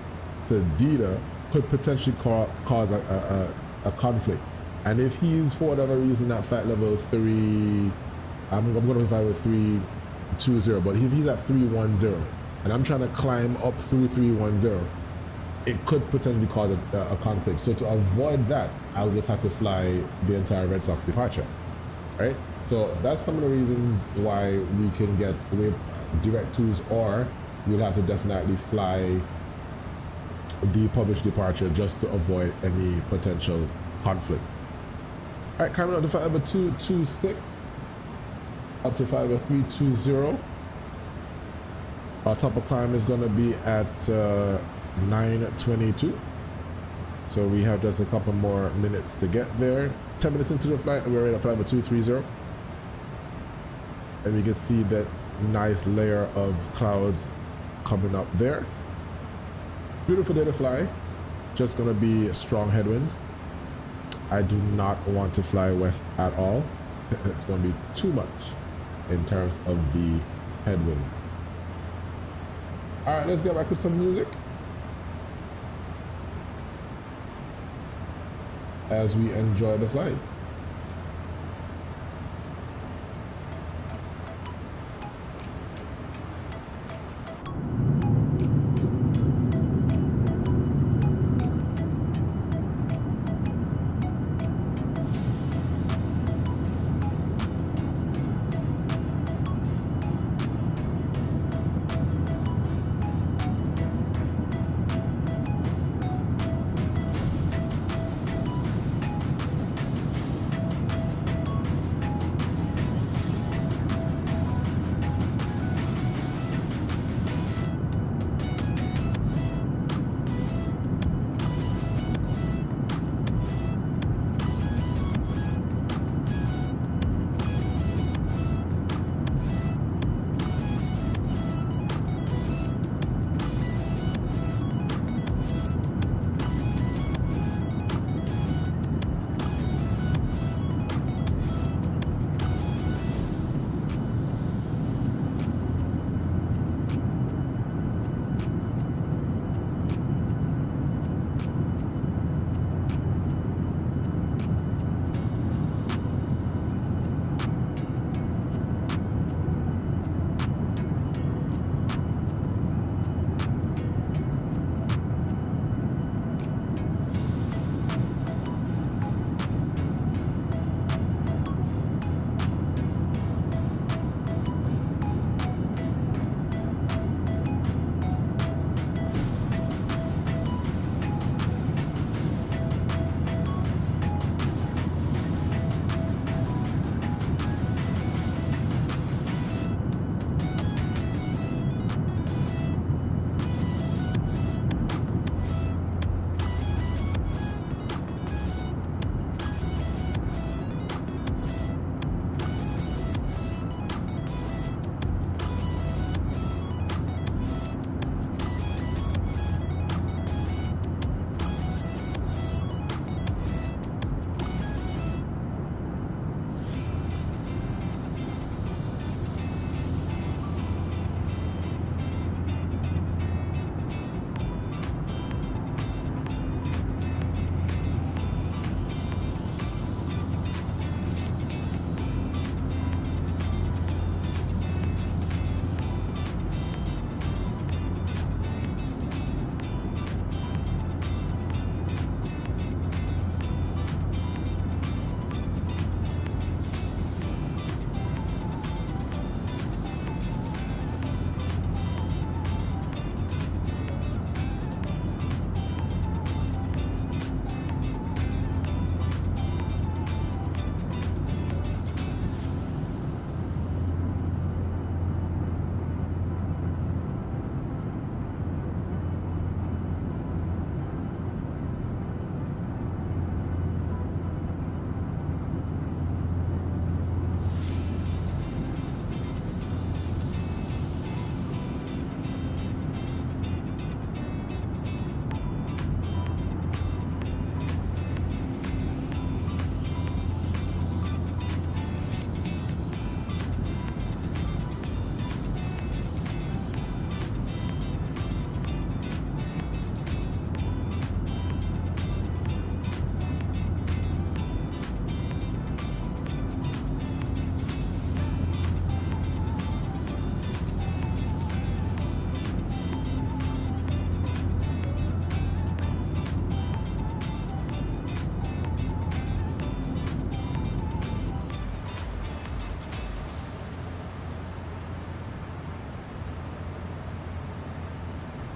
to DITA could potentially cause a conflict. And if he's for whatever reason at flight level 3, I'm going to fly with 320, but if he's at 310 and I'm trying to climb up through 310, it could potentially cause a conflict. So to avoid that, I'll just have to fly the entire Red Sox departure, right? So that's some of the reasons why we can get direct 2s, or we'll have to definitely fly the published departure just to avoid any potential conflicts. All right, climbing up to flight level 226, up to flight level 320. Our top of climb is going to be at 9:22. So we have just a couple more minutes to get there. 10 minutes into the flight, and we're at flight 230. And you can see that nice layer of clouds coming up there. Beautiful day to fly. Just going to be strong headwinds. I do not want to fly west at all. It's going to be too much in terms of the headwind. All right, let's get back with some music as we enjoy the flight.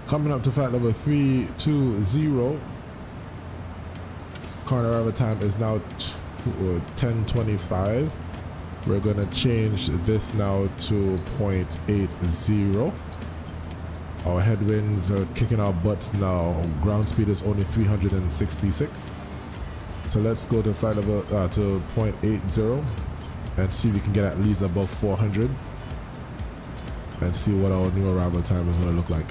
Coming up to flight level 320. Current arrival time is now 10:25. We're gonna change this now to 0.80. Our headwinds are kicking our butts now. Ground speed is only 366. So let's go to flight level to 0.80 and see if we can get at least above 400 and see what our new arrival time is going to look like.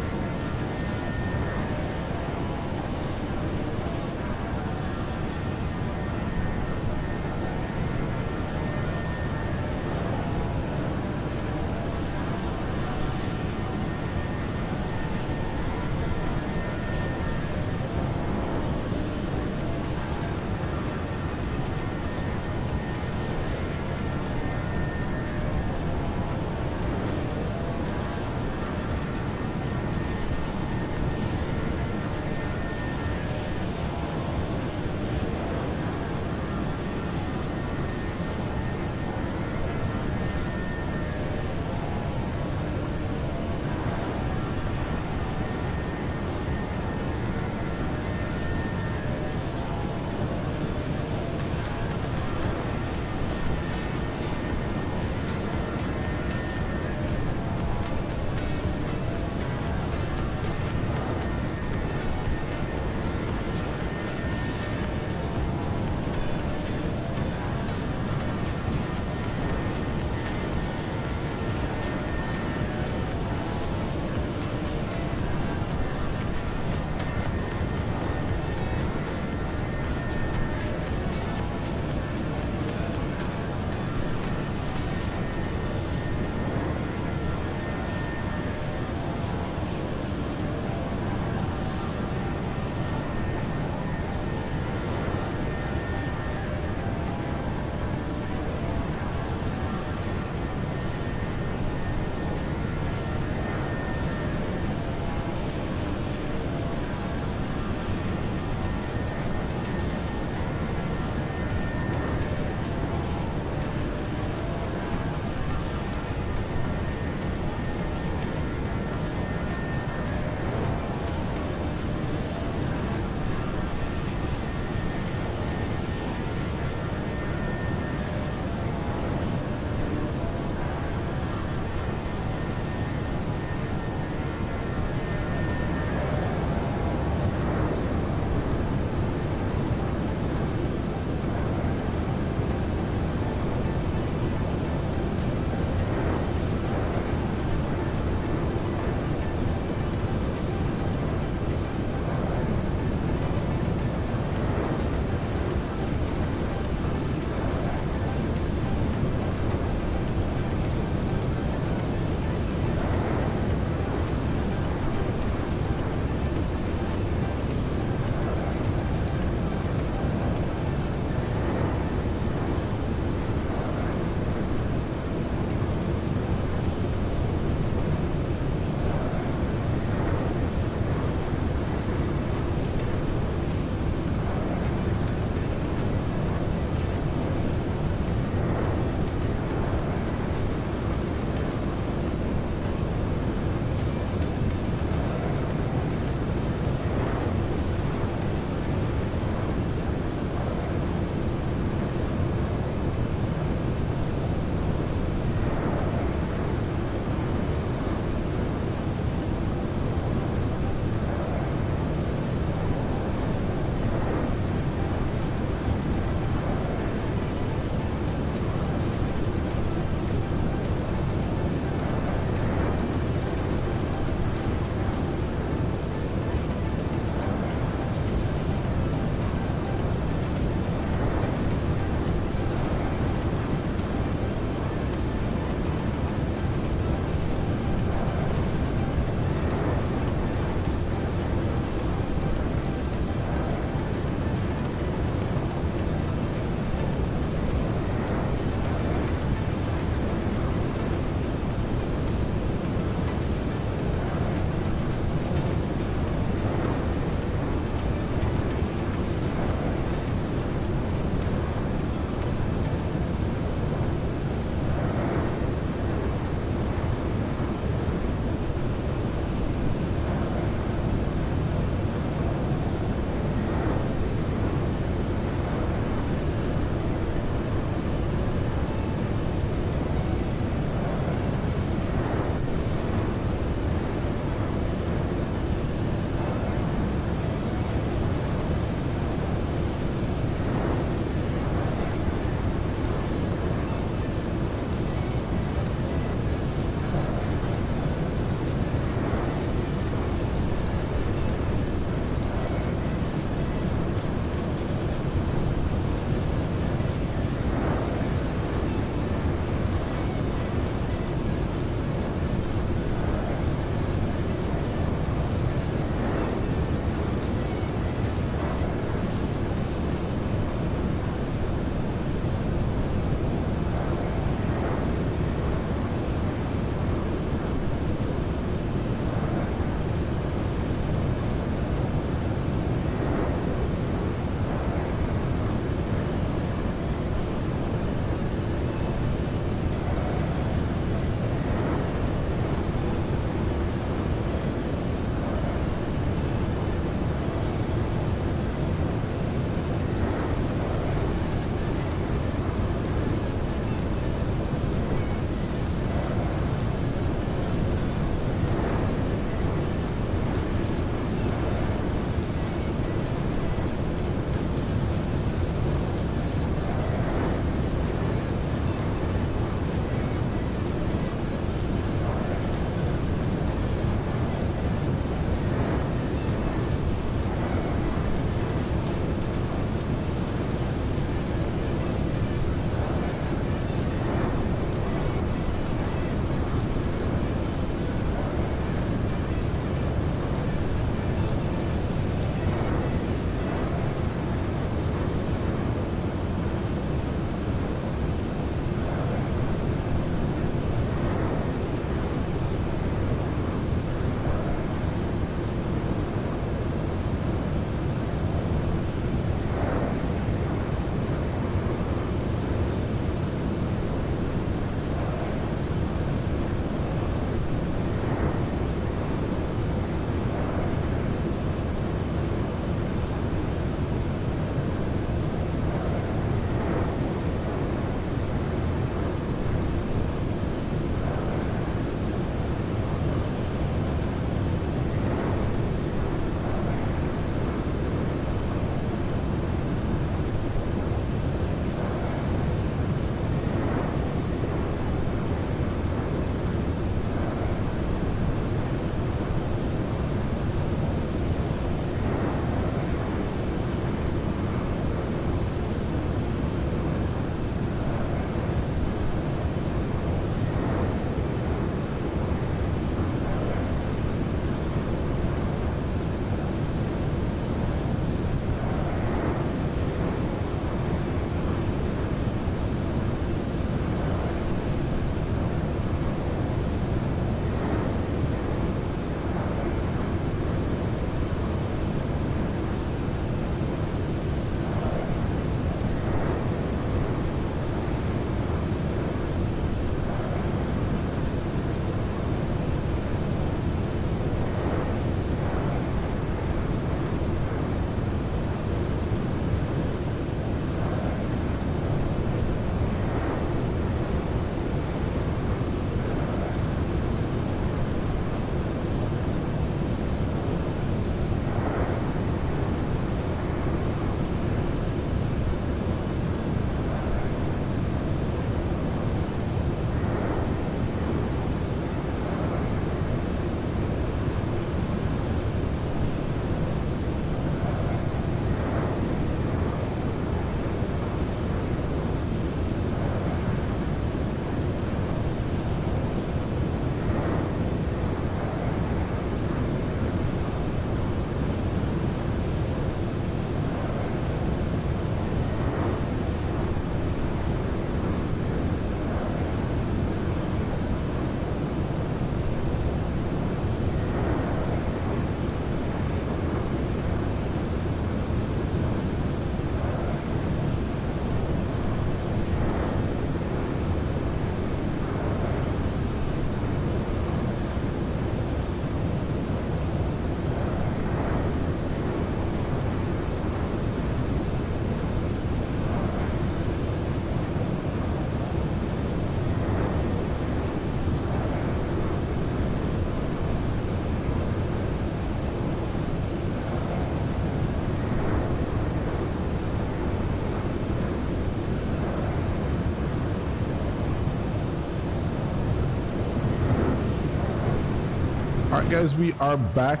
Alright guys, we are back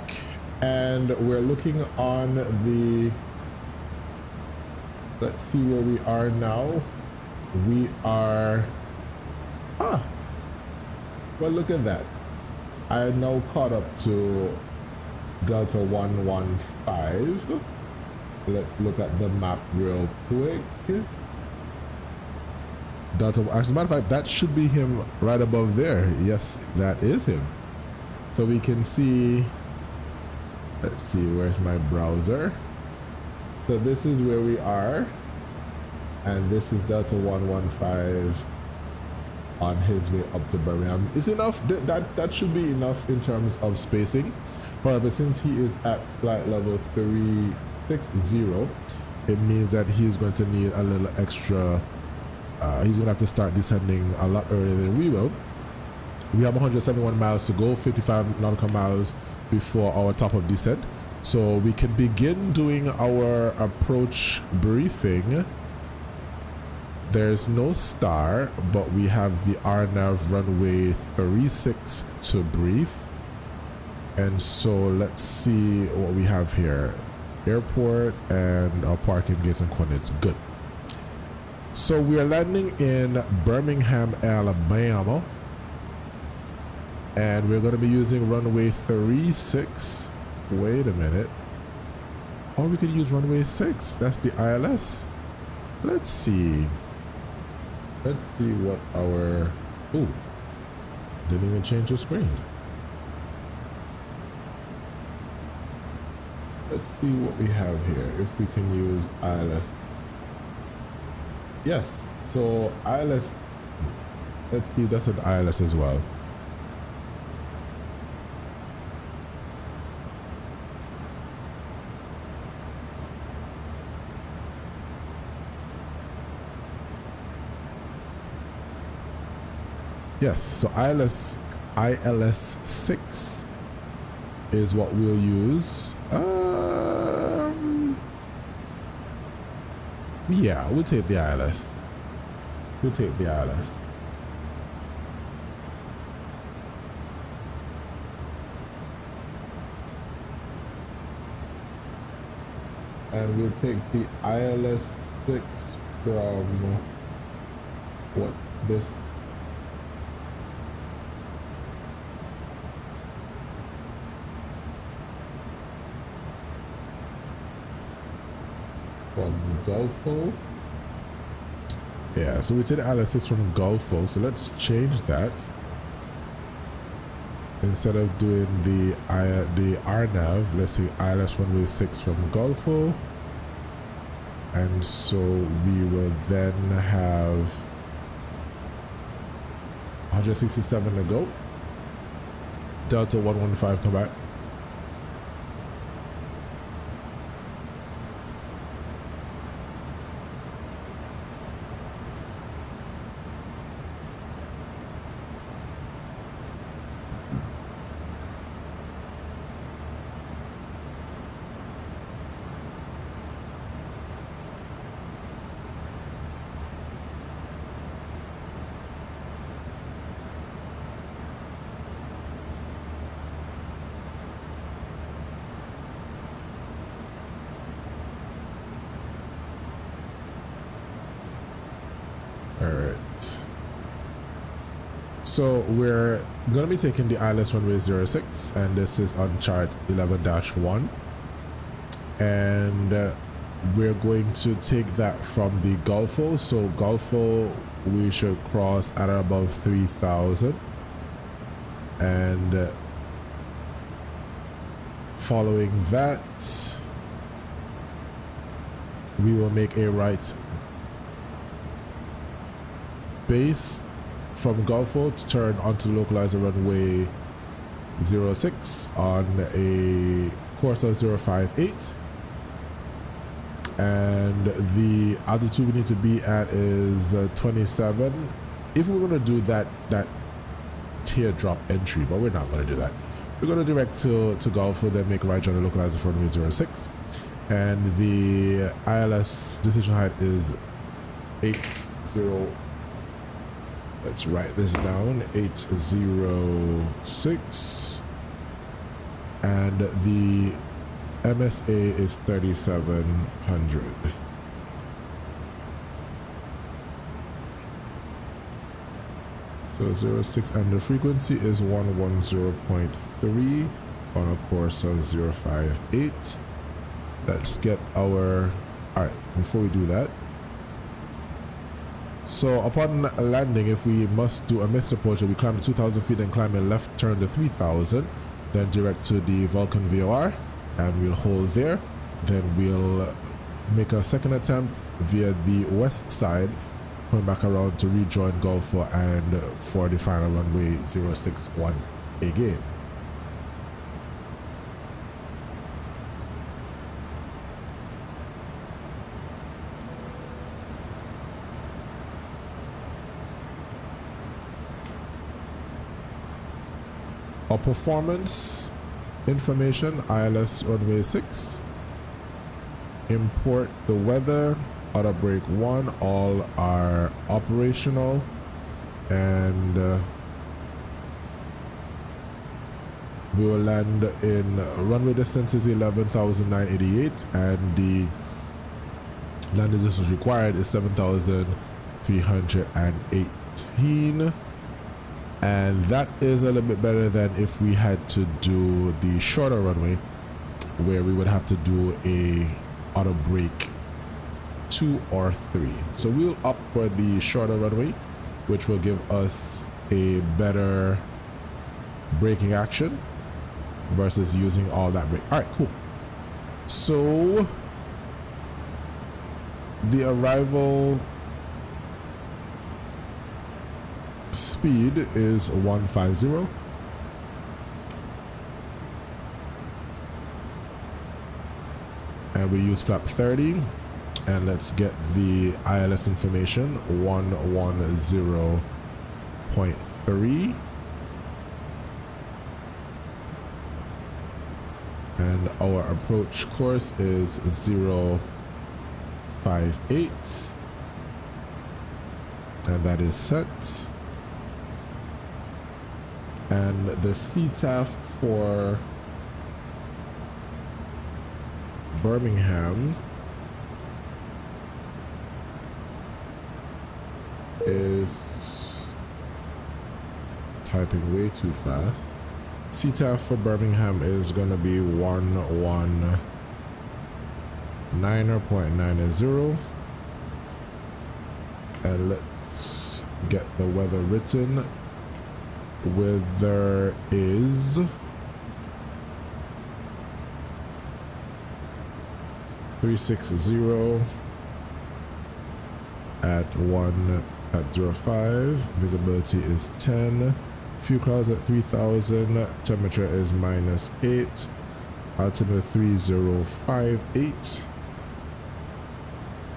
and we're looking on the, let's see where we are now. We are, well, look at that. I am now caught up to Delta 115. Let's look at the map real quick. Delta, as a matter of fact, that should be him right above there. Yes, that is him. So we can see, let's see, where's my browser? So this is where we are. And this is Delta 115 on his way up to Birmingham. Is enough? That should be enough in terms of spacing. However, since he is at flight level 360, it means that he's going to need a little extra. He's going to have to start descending a lot earlier than we will. We have 171 miles to go, 55 nautical miles before our top of descent. So we can begin doing our approach briefing. There's no star, but we have the RNAV runway 36 to brief. And so let's see what we have here. Airport and our parking gates and coordinates. Good. So we are landing in Birmingham, Alabama. And we're going to be using runway 36. Wait a minute. Or we could use runway 6. That's the ILS. Let's see. Let's see what our... Ooh. Didn't even change the screen. Let's see what we have here. If we can use ILS. Yes. So ILS... Let's see. That's an ILS as well. Yes, so ILS 6 is what we'll use. Yeah, we'll take the ILS. We'll take the ILS. And we'll take the ILS 6 from, what's this? From Gulfo. Yeah, so we take the ILS 6 from Gulfo. So let's change that. Instead of doing the RNAV, let's see ILS runway 6 from Gulfo. And so we will then have 167 to go. Delta 115 come back. Alright. So we're going to be taking the ILS runway 06, and this is on chart 11-1. And we're going to take that from the Gulfo. So Gulfo, we should cross at or above 3,000. And following that, we will make a right base from Gulfo to turn onto the localizer runway 06 on a course of 058. And the altitude we need to be at is 27. If we're going to do that teardrop entry, but we're not going to do that. We're going to direct to Gulfo, then make a right on the localizer for runway 06. And the ILS decision height is 80. Let's write this down. 806. and the MSA is 3700. So 06, and the frequency is 110.3 on a course of 058. Let's get our, all right, before we do that, so upon landing, if we must do a missed approach, we climb to 2,000 feet, then climb a left turn to 3,000, then direct to the Vulcan VOR, and we'll hold there. Then we'll make a second attempt via the west side, going back around to rejoin Gulf 4 and for the final runway 06 once again. Our performance information: ILS runway 6, import the weather, auto brake 1, all are operational, and we will land in runway distance is 11,988, and the landing distance required is 7,318. And that is a little bit better than if we had to do the shorter runway, where we would have to do a auto brake 2 or 3. So we'll opt for the shorter runway, which will give us a better braking action versus using all that brake. All right, cool. So the arrival speed is 150, and we use flap 30, and let's get the ILS information: 110.3, and our approach course is 058, and that is set. And the CTAF for Birmingham is typing way too fast. CTAF for Birmingham is going to be 119.90, and let's get the weather written. Weather is 360 at 05. Visibility is 10. Few clouds at 3,000. Temperature is -8. Altimeter 3058.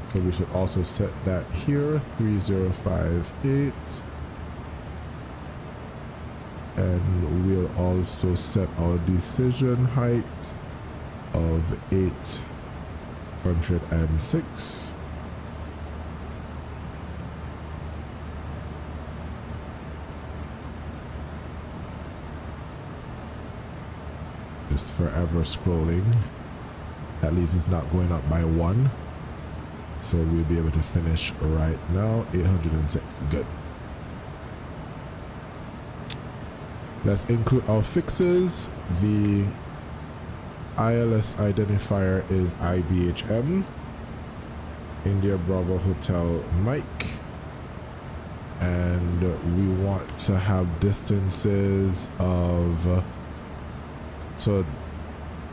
So we should also set that here, 3058. And we'll also set our decision height of 806. It's forever scrolling. At least it's not going up by 1. So we'll be able to finish right now. 806. Good. Let's include our fixes. The ILS identifier is IBHM, India Bravo Hotel Mike, and we want to have distances of, so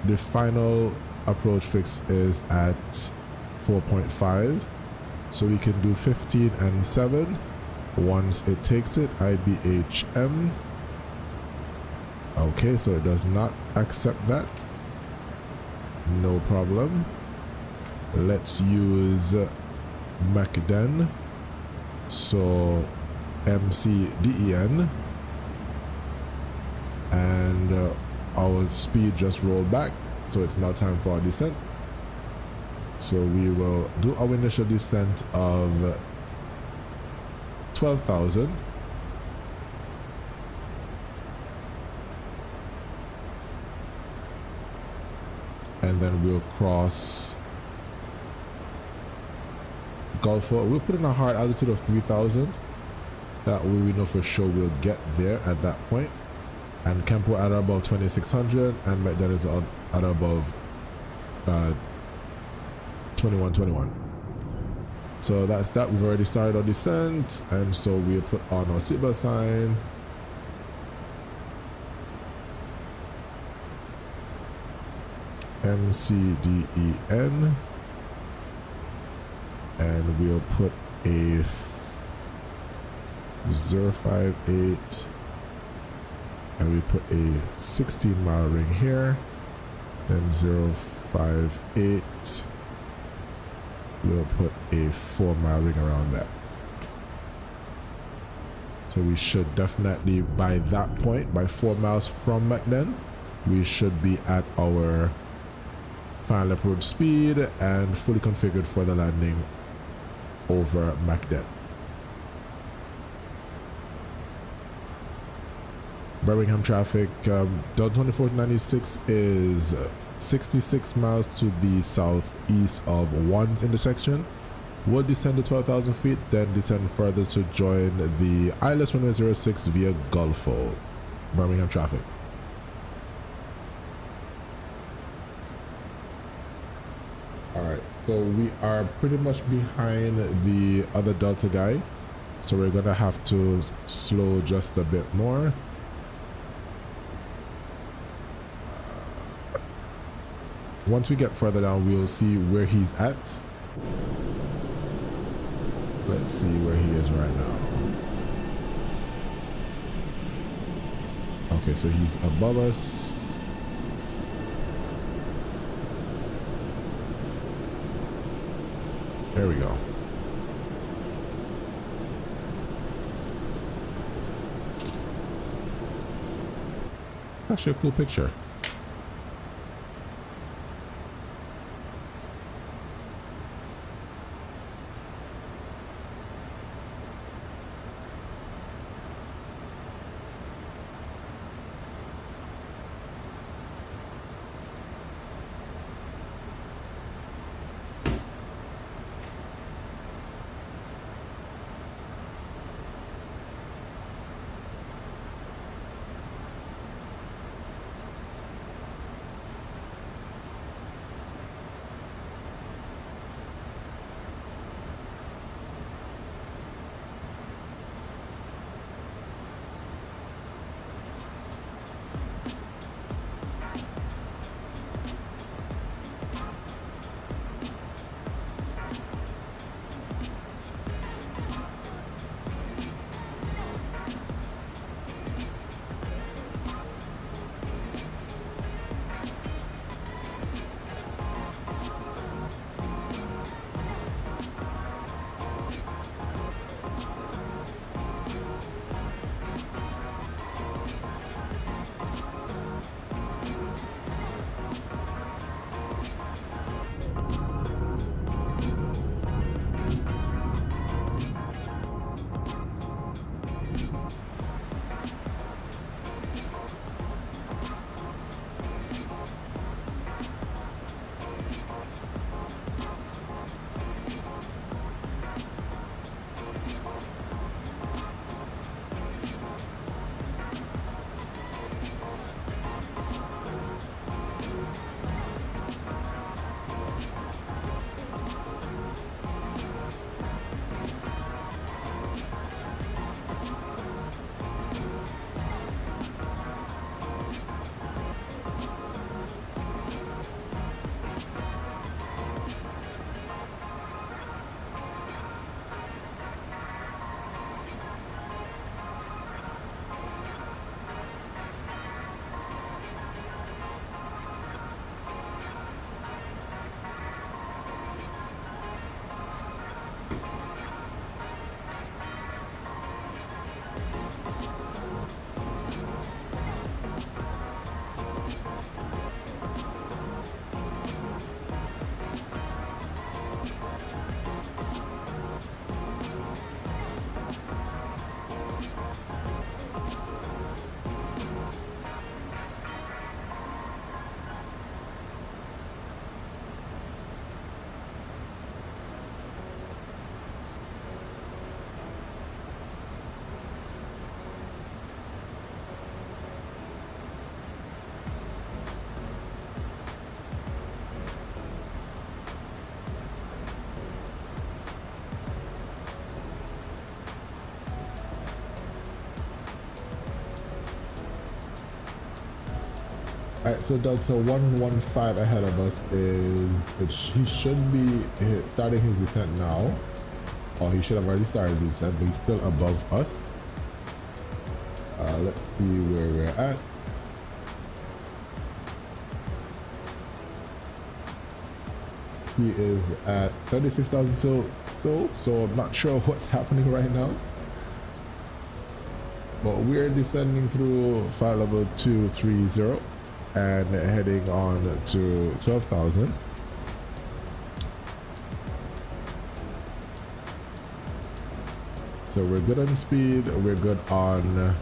the final approach fix is at 4.5, so we can do 15 and 7 once it takes it. IBHM. Okay, so it does not accept that. No problem. Let's use MacDen. So MCDEN. And our speed just rolled back. So it's now time for our descent. So we will do our initial descent of 12,000. and then we'll cross Gulfport. We'll put in a hard altitude of 3,000. That way we know for sure we'll get there at that point. And Kempo at above 2,600, and McDonald is at above 2121. So that's that. We've already started our descent, and so we'll put on our seatbelt sign. MCDEN, and we'll put a 058, and we put a 16-mile ring here, then 058, we'll put a 4-mile ring around that. So we should definitely, by that point, by 4 miles from McDen, we should be at our final approach speed and fully configured for the landing over McDen. Birmingham traffic, DAL2496 is 66 miles to the southeast of Wands intersection. We'll descend to 12,000 feet, then descend further to join the ILS runway 06 via Gulfport. Birmingham traffic. Alright, so we are pretty much behind the other Delta guy, so we're gonna have to slow just a bit more. Once we get further down, we'll see where he's at. Let's see where he is right now. Okay, so he's above us. There we go. It's actually a cool picture. Alright, so Delta 115 ahead of us he should be starting his descent now. Or he should have already started his descent, but he's still above us. Let's see where we're at. He is at 36,000 still, so I'm not sure what's happening right now. But we're descending through flight level 230 and heading on to 12,000. So we're good on speed, we're good on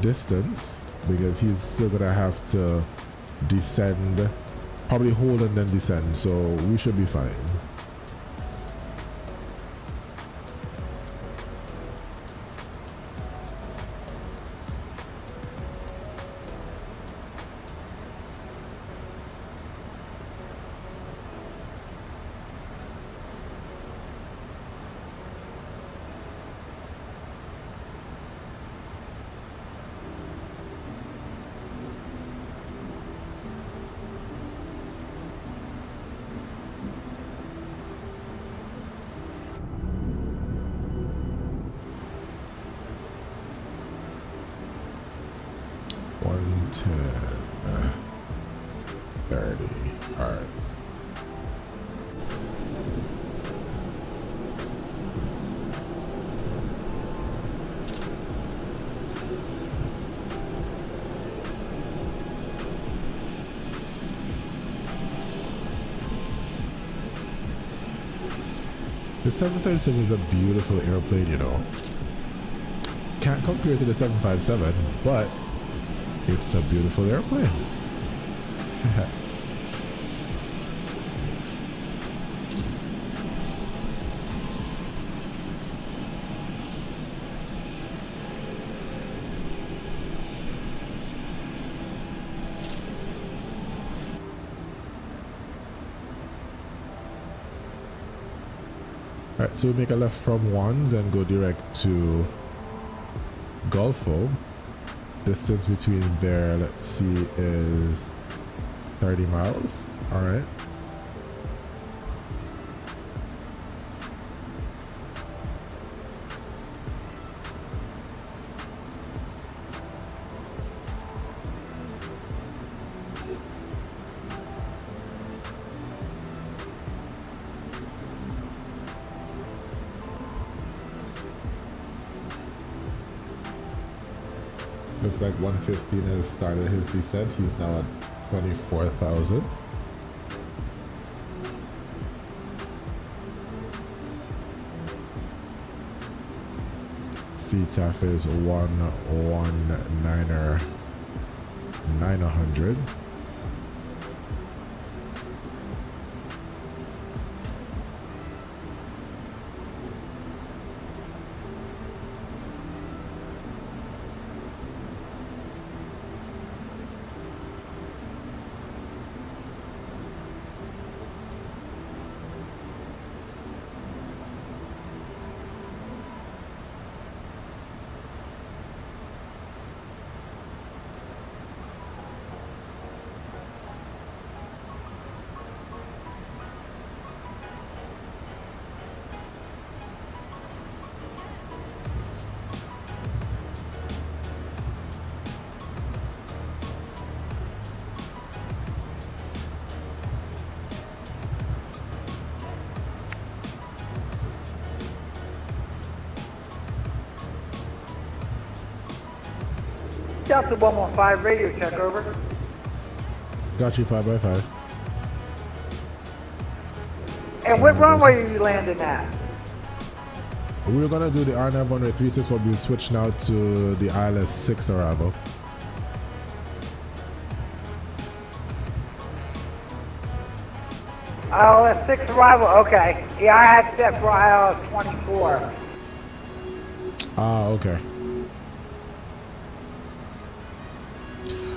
distance, because he's still gonna have to descend, probably hold and then descend, so we should be fine. The 737 is a beautiful airplane, you know. Can't compare to the 757, but it's a beautiful airplane. Alright, so we make a left from Wands and go direct to Gulfo. Distance between there, let's see, is 30 miles. Alright. Looks like 115 has started his descent. He's now at 24,000. CTAF is 119,900. Delta 115, radio check, over. Got you 5x5. And what runway are you landing at? We were gonna do the R9 runway 36, but we switch now to the ILS 6 arrival. ILS 6 arrival, okay. Yeah, I had set for ILS 24. Ah, okay.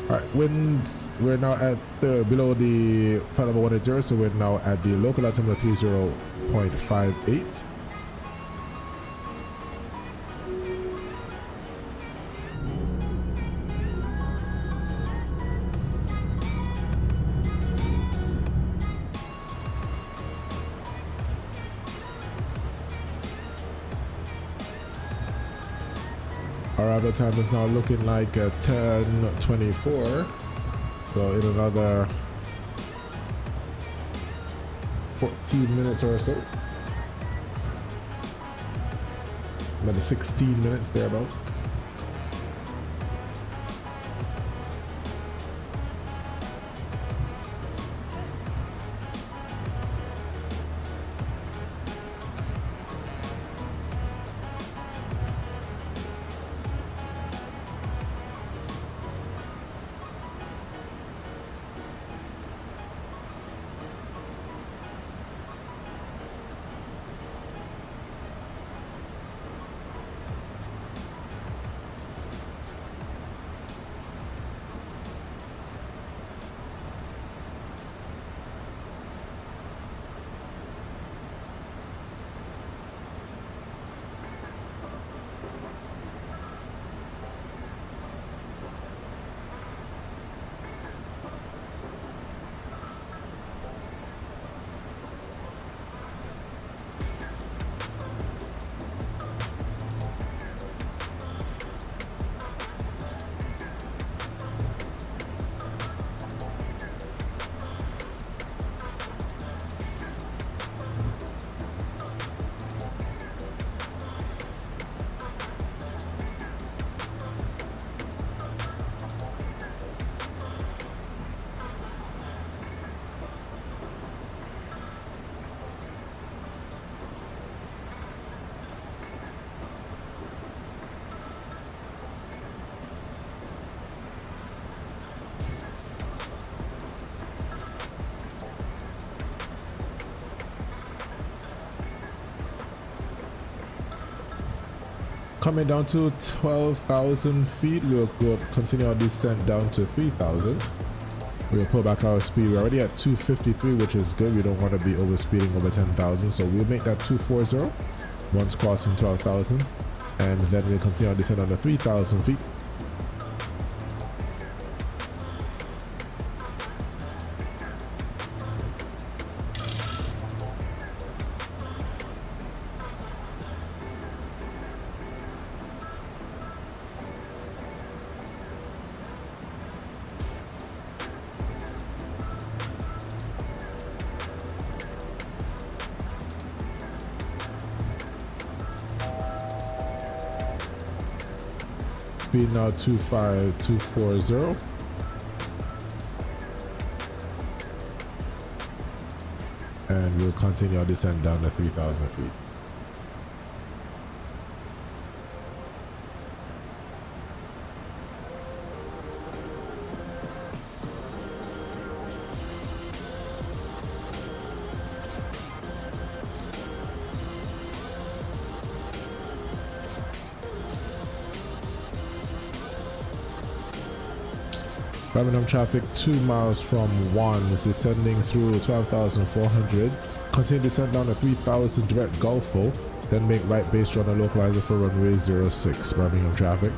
Alright, winds, we're now at below the flight level 180, so we're now at the local altimeter 30.58. Arrival time is now looking like 10:24. So in another 14 minutes or so. Another 16 minutes thereabout. Coming down to 12,000 feet, we'll continue our descent down to 3,000. We'll pull back our speed. We're already at 253, which is good. We don't want to be over speeding over 10,000, so we'll make that 240 once crossing 12,000, and then we'll continue our descent under 3,000 feet. Speed now 25240. And we'll continue our descent down to 3,000 feet. Radeon traffic 2 miles from 1 is descending through 12,400. Continue descent down to 3,000 direct Gulfo, then make right base run a localizer for runway 06. Birmingham traffic.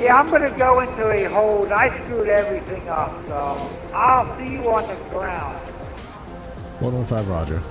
Yeah, I'm going to go into a hold. I screwed everything up, so I'll see you on the ground. 115, roger.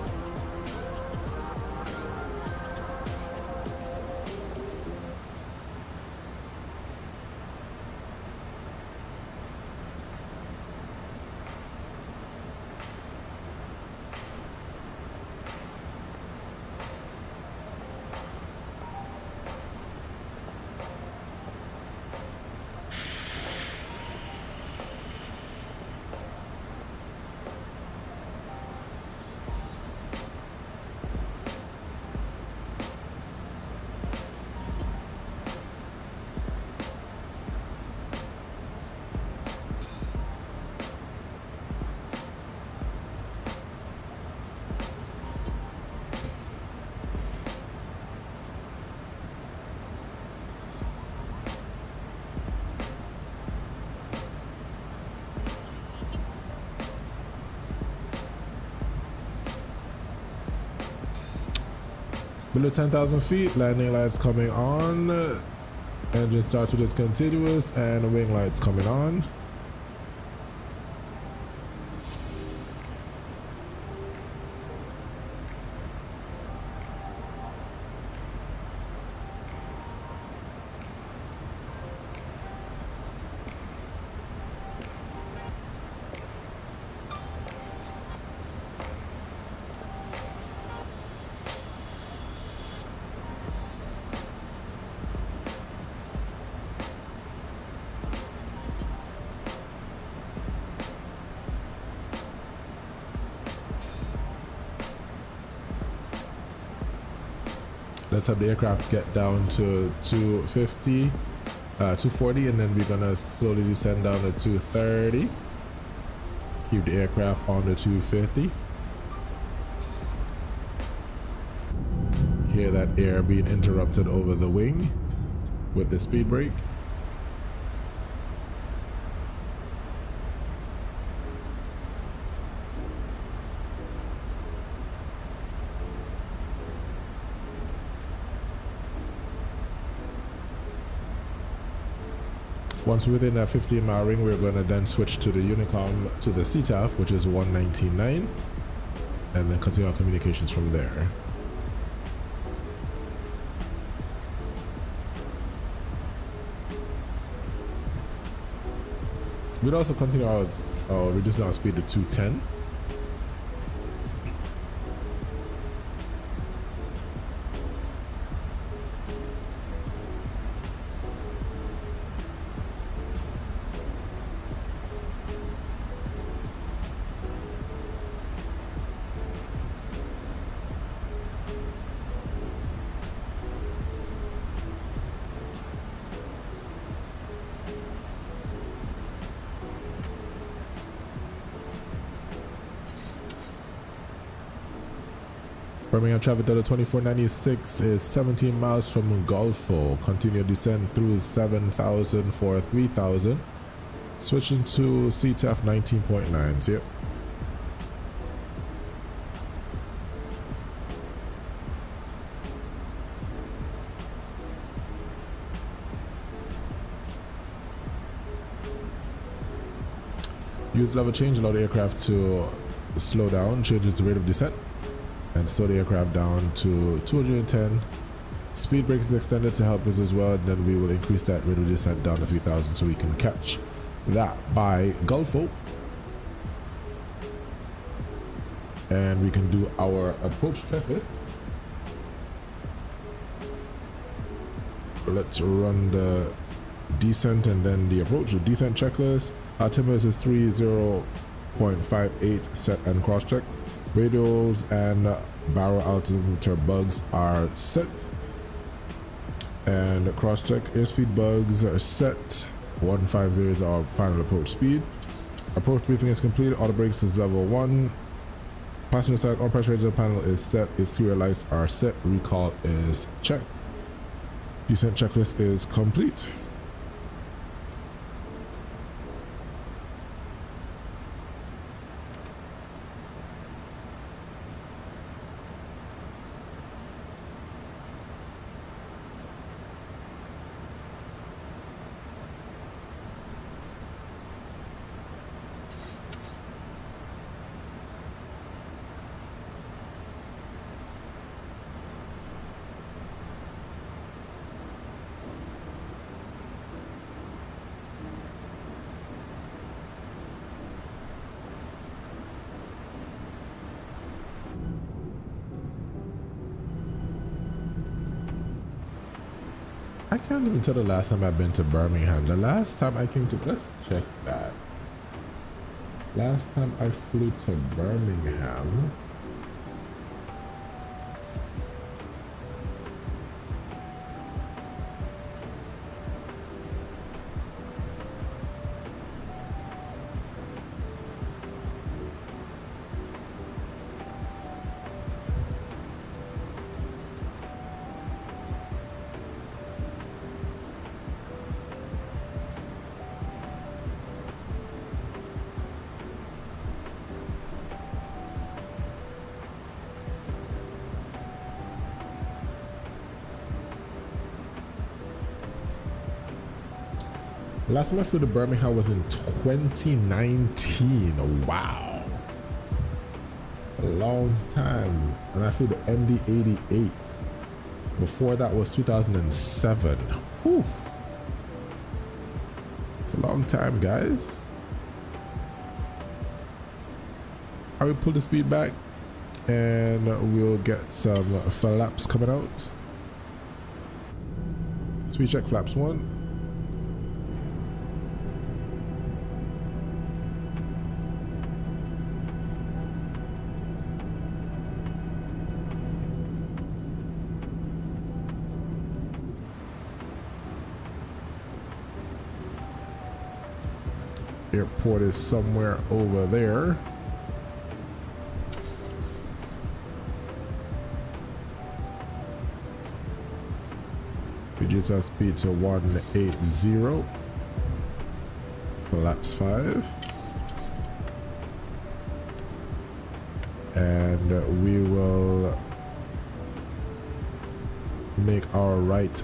Below 10,000 feet, landing lights coming on. Engine starts with its continuous and wing lights coming on. Let's have the aircraft get down to 250, 240, and then we're gonna slowly descend down to 230. Keep the aircraft on the 250. Hear that air being interrupted over the wing with the speed brake. Once within that 15-mile ring, we're going to then switch to the Unicom to the CTAF, which is 119.9, and then continue our communications from there. We'd also continue our reducing our speed to 210. Birmingham traffic DAL2496 is 17 miles from Golfo. Continue descent through 7,000 for 3,000. Switching to CTAF 19.9. See ya. Use level change, allow the aircraft to slow down, change its rate of descent, and slow the aircraft down to 210. Speed brake is extended to help us as well, and then we will increase that rate of descent down to 3,000 so we can catch that by Golfo. And we can do our approach checklist. Let's run the descent and then the approach. The descent checklist. Altimeter is 30.58 set and cross check. Radials and barrel altimeter bugs are set and cross check. Airspeed bugs are set. 150 is our final approach speed. Approach briefing is complete. Auto brakes is level 1. Passenger side on pressure radio panel is set. Exterior lights are set. Recall is checked. Descent checklist is complete. I can't even tell the last time I've been to Birmingham. The last time I came to, let's check that. Last time I flew to Birmingham. Last time I flew to Birmingham was in 2019. Wow. A long time. And I flew the MD88. Before that was 2007. Whew. It's a long time, guys. I will pull the speed back and we'll get some flaps coming out. Speed check flaps 1. Airport is somewhere over there. Reduce our speed to 180. Flaps 5. And we will make our right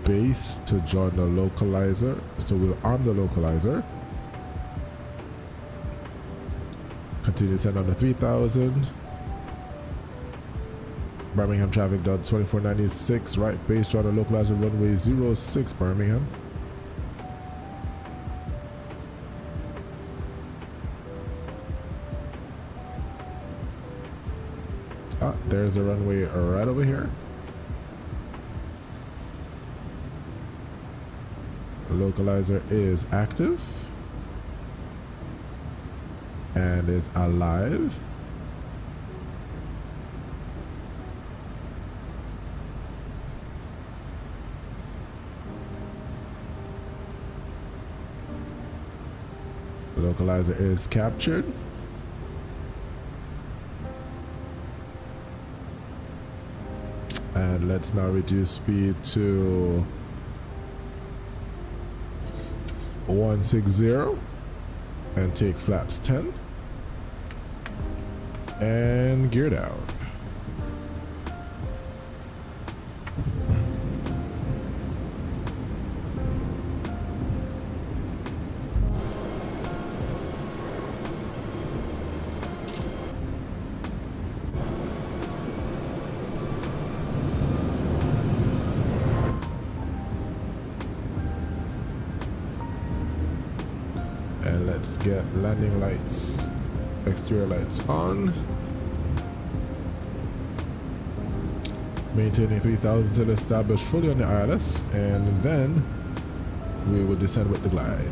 base to join the localizer. So we'll arm the localizer. Continue to send on the 3000. Birmingham traffic DAL2496, right base, join the localizer runway 06 Birmingham. Ah, there's a runway right over here. The localizer is active and is alive. The localizer is captured. And let's now reduce speed to 160 and take flaps 10 and gear down. And let's get landing lights, exterior lights on. Maintaining 3000 till established fully on the ILS, and then we will descend with the glide.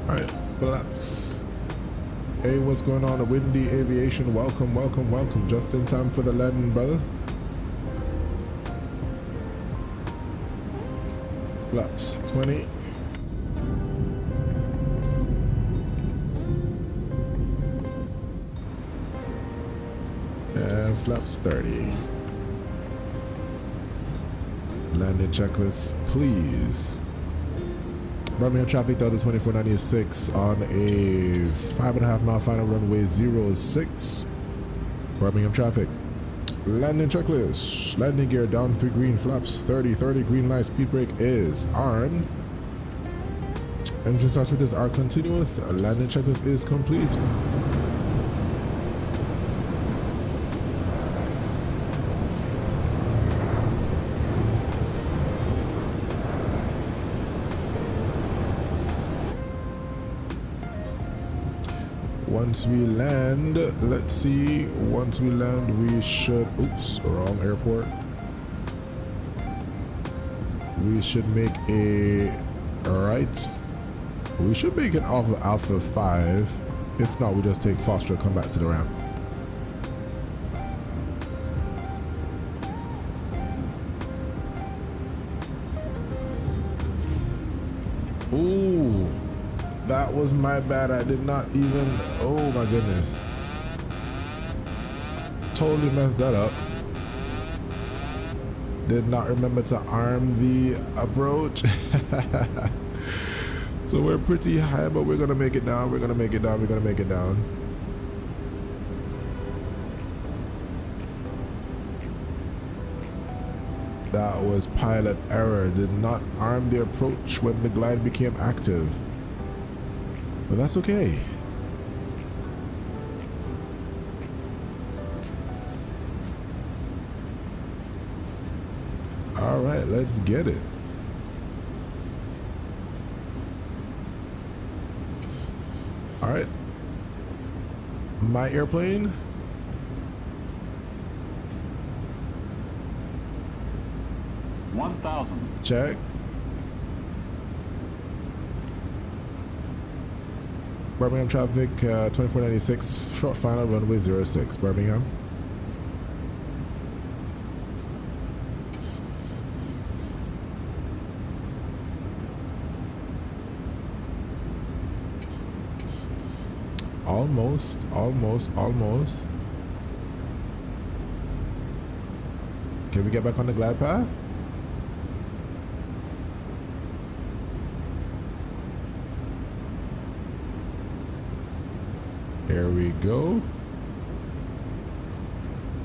Alright, flaps. Hey, what's going on? Windy Aviation, welcome, welcome, welcome. Just in time for the landing, brother. Flaps 20. And flaps 30. Landing checklist, please. Birmingham traffic DAL2496 on a 5.5 mile final runway 06. Birmingham traffic. Landing checklist. Landing gear down 3 green, flaps 30, 30 green light, speed brake is armed. Engine starts are continuous. Landing checklist is complete. Once we land, let's see, once we land we should, oops, wrong airport. We should make a right. We should make it off of Alpha 5. If not, we just take Foster, come back to the ramp. That was my bad. I did not even, oh my goodness. Totally messed that up. Did not remember to arm the approach. So we're pretty high, but we're gonna make it down. We're gonna make it down. We're gonna make it down. That was pilot error. Did not arm the approach when the glide became active. But that's okay. All right, let's get it. All right. My airplane. Check. Birmingham traffic 2496, short final runway 06, Birmingham. Almost, almost, almost. Can we get back on the glide path? Here we go.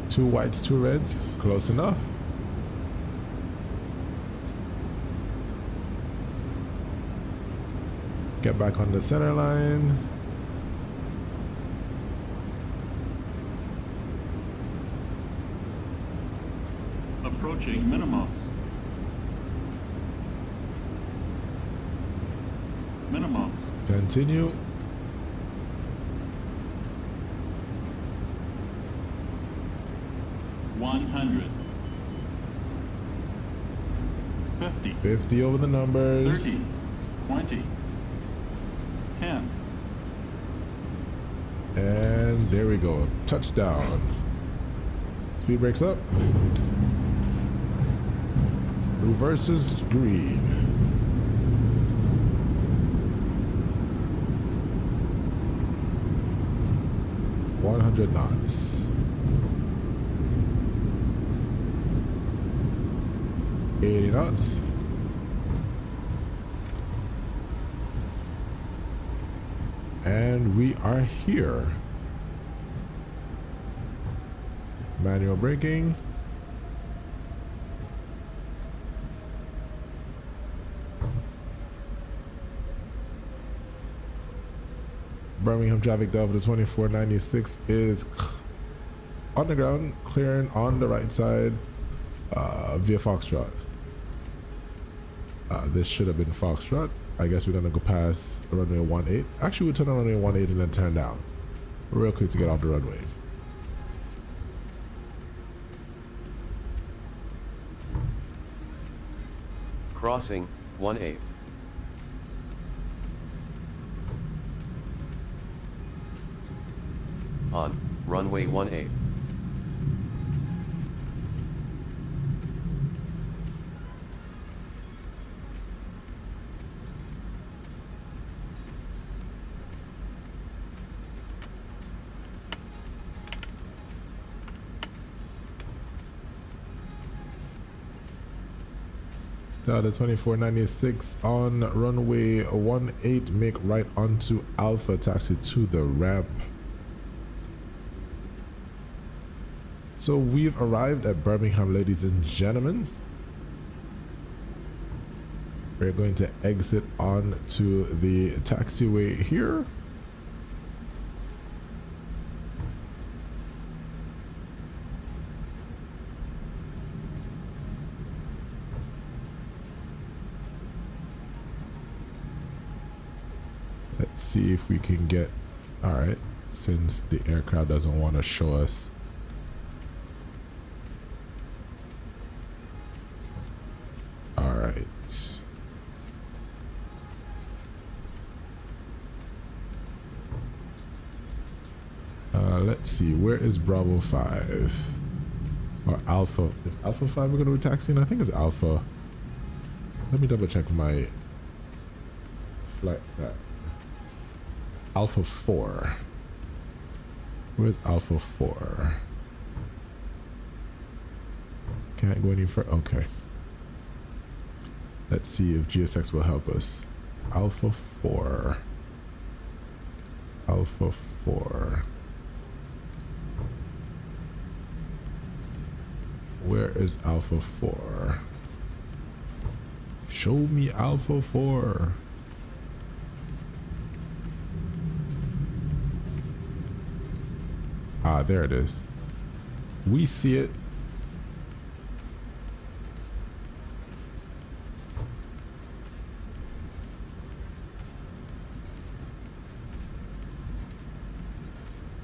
2 whites, 2 reds. Close enough. Get back on the center line. Approaching minimums. Minimums. Continue. $100. 50 over the numbers. 30. 20. 10. And there we go. Touchdown. Speed brakes up. Reverses green. 100 knots. 80 knots. And we are here. Manual braking. Birmingham traffic Delta 2496 is on the ground, clearing on the right side via Foxtrot. This should have been Foxtrot. I guess we're gonna go past runway 18. Actually, we'll turn on runway 18 and then turn down real quick to get off the runway. Crossing 18. On runway 18. Delta 2496 on runway 18, make right onto Alpha, taxi to the ramp. So we've arrived at Birmingham, ladies and gentlemen. We're going to exit onto the taxiway here. Let's see if we can get, all right, since the aircraft doesn't want to show us. All right. Let's see, where is Bravo 5? Or Alpha? Is Alpha 5 we're going to be taxiing? I think it's Alpha. Let me double check my flight. Alpha 4. Where's Alpha 4? Can't go any further. Okay. Let's see if GSX will help us. Alpha 4. Alpha 4. Where is Alpha 4? Show me Alpha 4. Ah, there it is. We see it.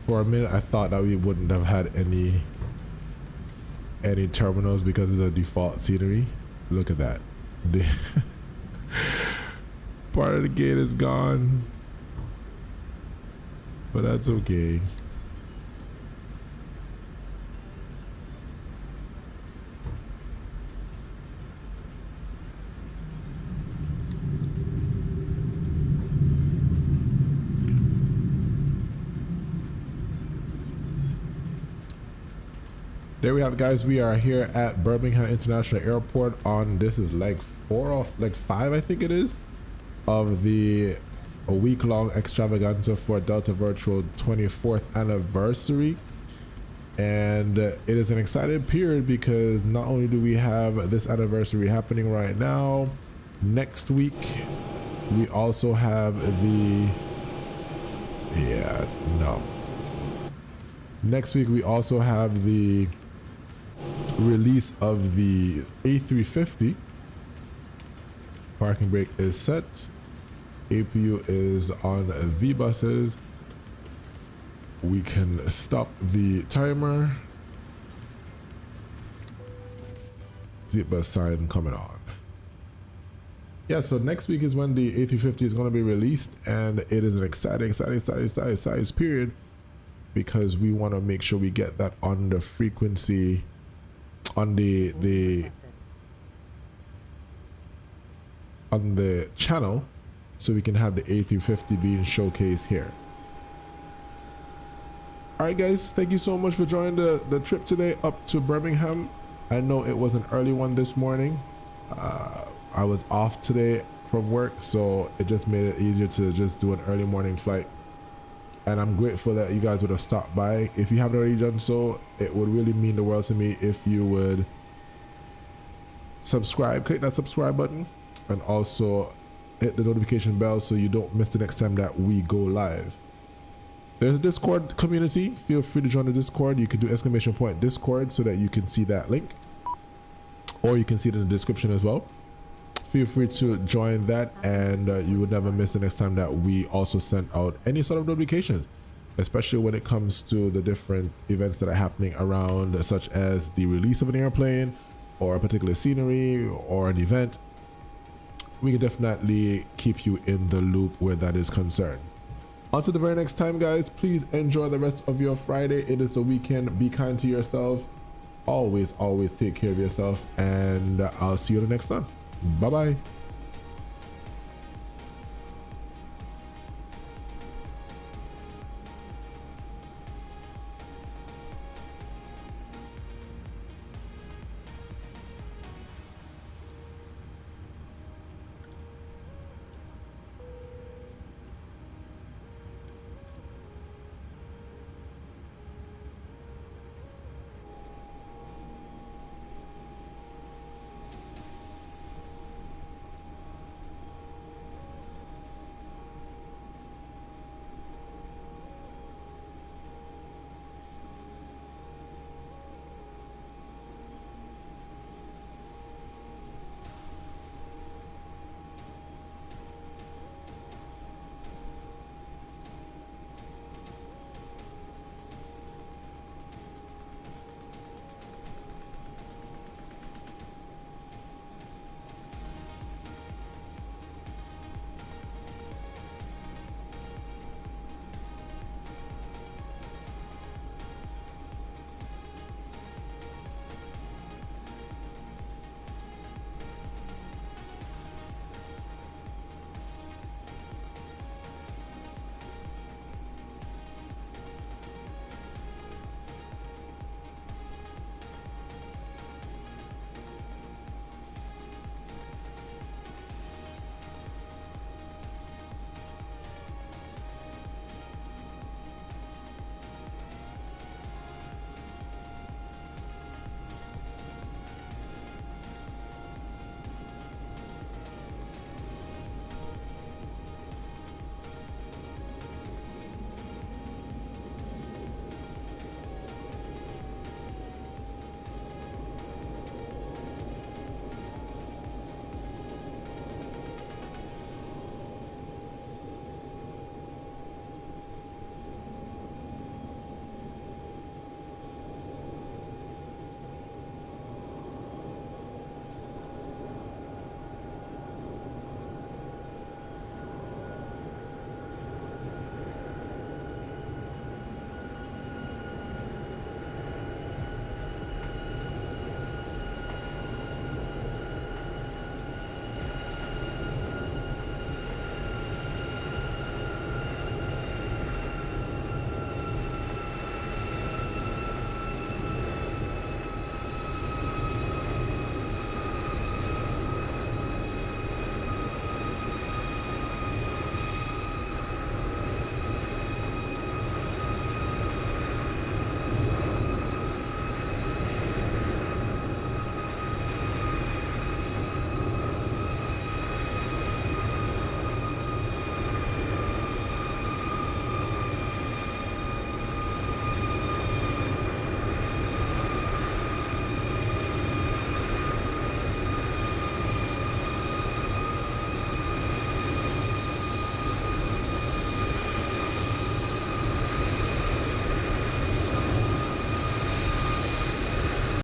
For a minute, I thought that we wouldn't have had any terminals because it's a default scenery. Look at that. Part of the gate is gone, but that's okay. There we have it, guys. We are here at Birmingham International Airport on, this is leg 5, I think it is, of a week-long extravaganza for Delta Virtual 24th anniversary. And it is an exciting period because not only do we have this anniversary happening right now, next week we also have next week we also have the release of the A350. Parking brake is set. APU is on the buses. We can stop the timer. Zip bus sign coming on. Yeah, so next week is when the A350 is going to be released, and it is an exciting period because we want to make sure we get that on the frequency, on the channel, so we can have the A350 being showcased here. All right, guys, thank you so much for joining the trip today up to Birmingham. I know it was an early one this morning. I was off today from work, so it just made it easier to just do an early morning flight. And I'm grateful that you guys would have stopped by. If you haven't already done so, it would really mean the world to me if you would subscribe, click that subscribe button, and also hit the notification bell so you don't miss the next time that we go live. There's a Discord community. Feel free to join the Discord. You can do !Discord so that you can see that link, or you can see it in the description as well. Feel free to join that, and you would never miss the next time that we also send out any sort of notifications, especially when it comes to the different events that are happening around, such as the release of an airplane or a particular scenery or an event. We can definitely keep you in the loop where that is concerned. Until the very next time, guys, please enjoy the rest of your Friday. It is the weekend. Be kind to yourself. Always take care of yourself, and I'll see you the next time. Bye bye.